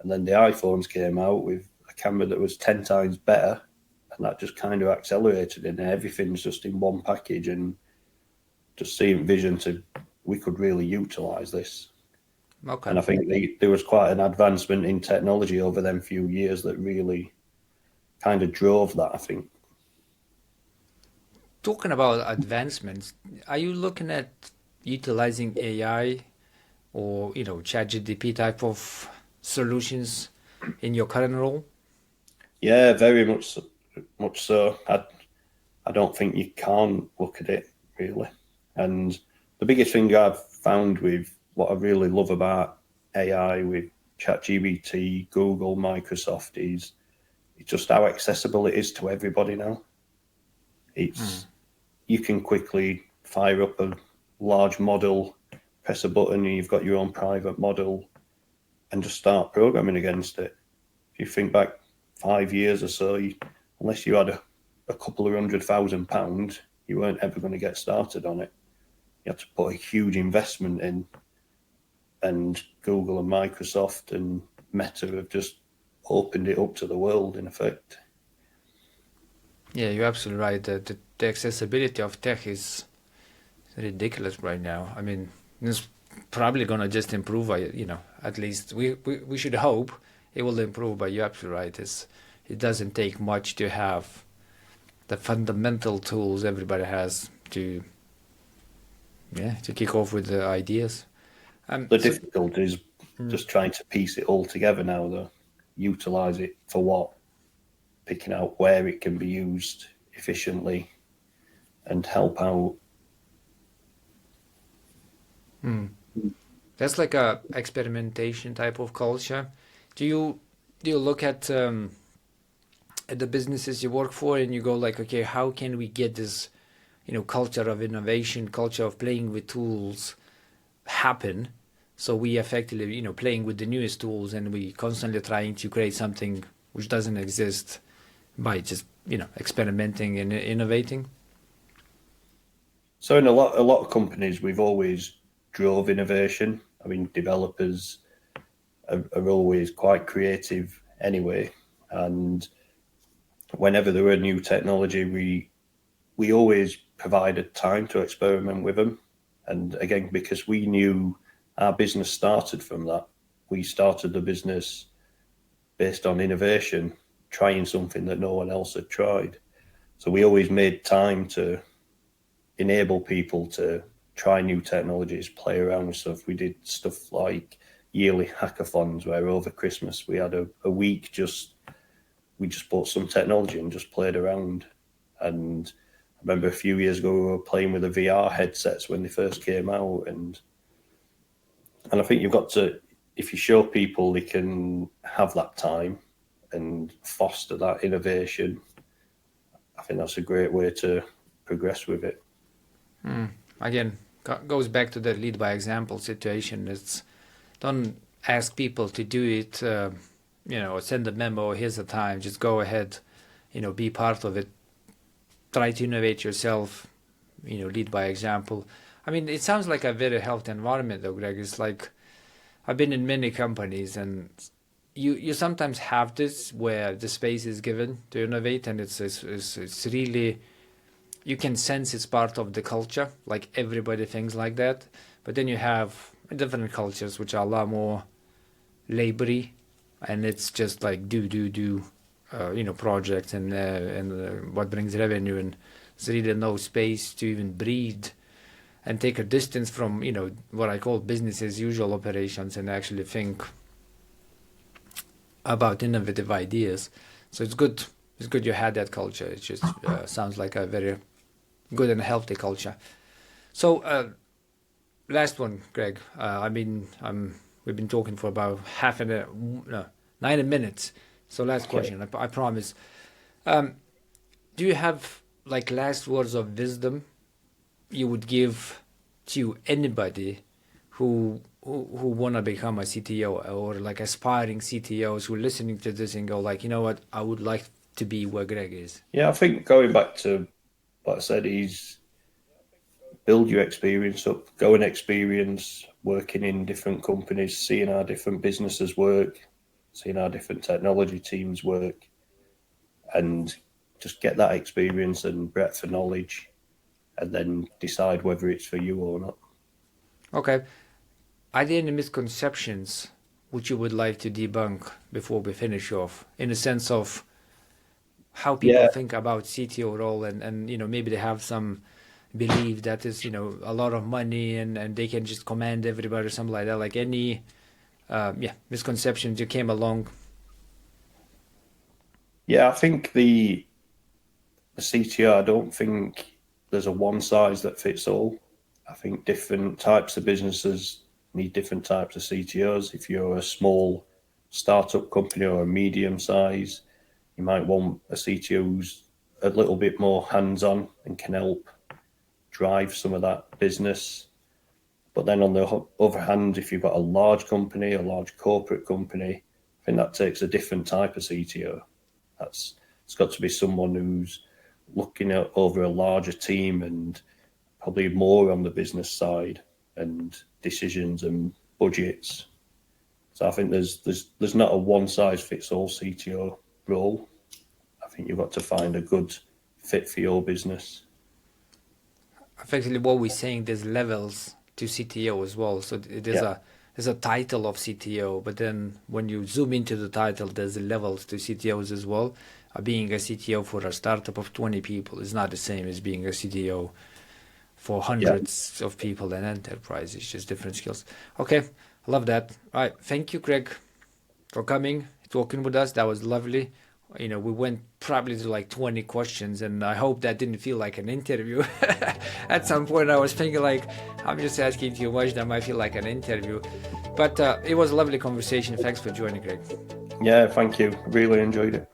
and then the iPhones came out with a camera that was 10 times better, and that just kind of accelerated, and everything's just in one package, and just seeing vision to we could really utilize this. Okay. And I think there was quite an advancement in technology over them few years that really kind of drove that, I think. Talking about advancements, are you looking at utilizing AI or ChatGPT type of solutions in your current role? Yeah, very much so. I don't think you can look at it really. And the biggest thing I've found with what I really love about AI with ChatGPT, Google, Microsoft is it's just how accessible it is to everybody now. It's you can quickly fire up a large model, press a button, and you've got your own private model, and just start programming against it. If you think back 5 years or so, unless you had a couple of £100,000, you weren't ever going to get started on it. You had to put a huge investment in, and Google and Microsoft and Meta have just opened it up to the world in effect. Yeah, you're absolutely right. The accessibility of tech is ridiculous right now. I mean, it's probably gonna just improve. At least we should hope it will improve. But you're absolutely right. It doesn't take much to have the fundamental tools everybody has to kick off with the ideas. The difficulty is just trying to piece it all together now, though. Utilize it for what? Picking out where it can be used efficiently and help out. That's like a experimentation type of culture. Do you look at the businesses you work for and you go like, okay, how can we get this, culture of innovation, culture of playing with tools happen? So we effectively, playing with the newest tools and we constantly trying to create something which doesn't exist by just, experimenting and innovating. So in a lot of companies, we've always drove innovation. I mean, developers are always quite creative anyway, and whenever there were new technology, we always provided time to experiment with them. And again, because we knew our business started from that, we started the business based on innovation, trying something that no one else had tried. So we always made time to enable people to try new technologies, play around with stuff. We did stuff like yearly hackathons where over Christmas we had a week we just bought some technology and just played around. And I remember a few years ago we were playing with the VR headsets when they first came out, and I think you've got to, if you show people they can have that time and foster that innovation, I think that's a great way to progress with it. Again, goes back to the lead by example situation. It's don't ask people to do it, or send a memo, here's the time, just go ahead, be part of it, try to innovate yourself, lead by example. I mean, it sounds like a very healthy environment though, Greg. It's like, I've been in many companies and you sometimes have this where the space is given to innovate and it's really, you can sense it's part of the culture, like everybody thinks like that. But then you have different cultures which are a lot more labory, and it's just like do projects and what brings revenue, and there's really no space to even breathe and take a distance from what I call business as usual operations and actually think about innovative ideas. So it's good you had that culture. It just sounds like a very good and healthy culture. So last one, Greg. We've been talking for about 90 minutes. So last question, I promise. Do you have like last words of wisdom you would give to anybody who want to become a CTO, or like aspiring CTOs who are listening to this and go like, you know what, I would like to be where Greg is? Yeah, I think going back to what I said, is build your experience up, go and experience working in different companies, seeing how different businesses work, seeing how different technology teams work, and just get that experience and breadth of knowledge, and then decide whether it's for you or not. Okay. Are there any misconceptions which you would like to debunk before we finish off, in the sense of how people think about CTO role, and maybe they have some belief that is a lot of money and they can just command everybody or something like that, like any misconceptions you came along? Yeah, I think the CTO, I don't think there's a one size that fits all. I think different types of businesses need different types of CTOs. If you're a small startup company or a medium size, you might want a CTO who's a little bit more hands-on and can help drive some of that business. But then on the other hand, if you've got a large company, a large corporate company, I think that takes a different type of CTO. It's got to be someone who's looking at over a larger team and probably more on the business side and decisions and budgets. So I think there's not a one size fits all CTO role. I think you've got to find a good fit for your business. Effectively, what we're saying, there's levels to CTO as well. So there's a title of CTO, but then when you zoom into the title, there's levels to CTOs as well. Being a CTO for a startup of 20 people is not the same as being a CTO for hundreds of people in enterprise. It's just different skills. Okay, I love that. All right, thank you, Craig, for coming, talking with us. That was lovely. We went probably to like 20 questions, and I hope that didn't feel like an interview. At some point I was thinking like, I'm just asking too much, that might feel like an interview. But it was a lovely conversation. Thanks for joining, Greg. Yeah, thank you. Really enjoyed it.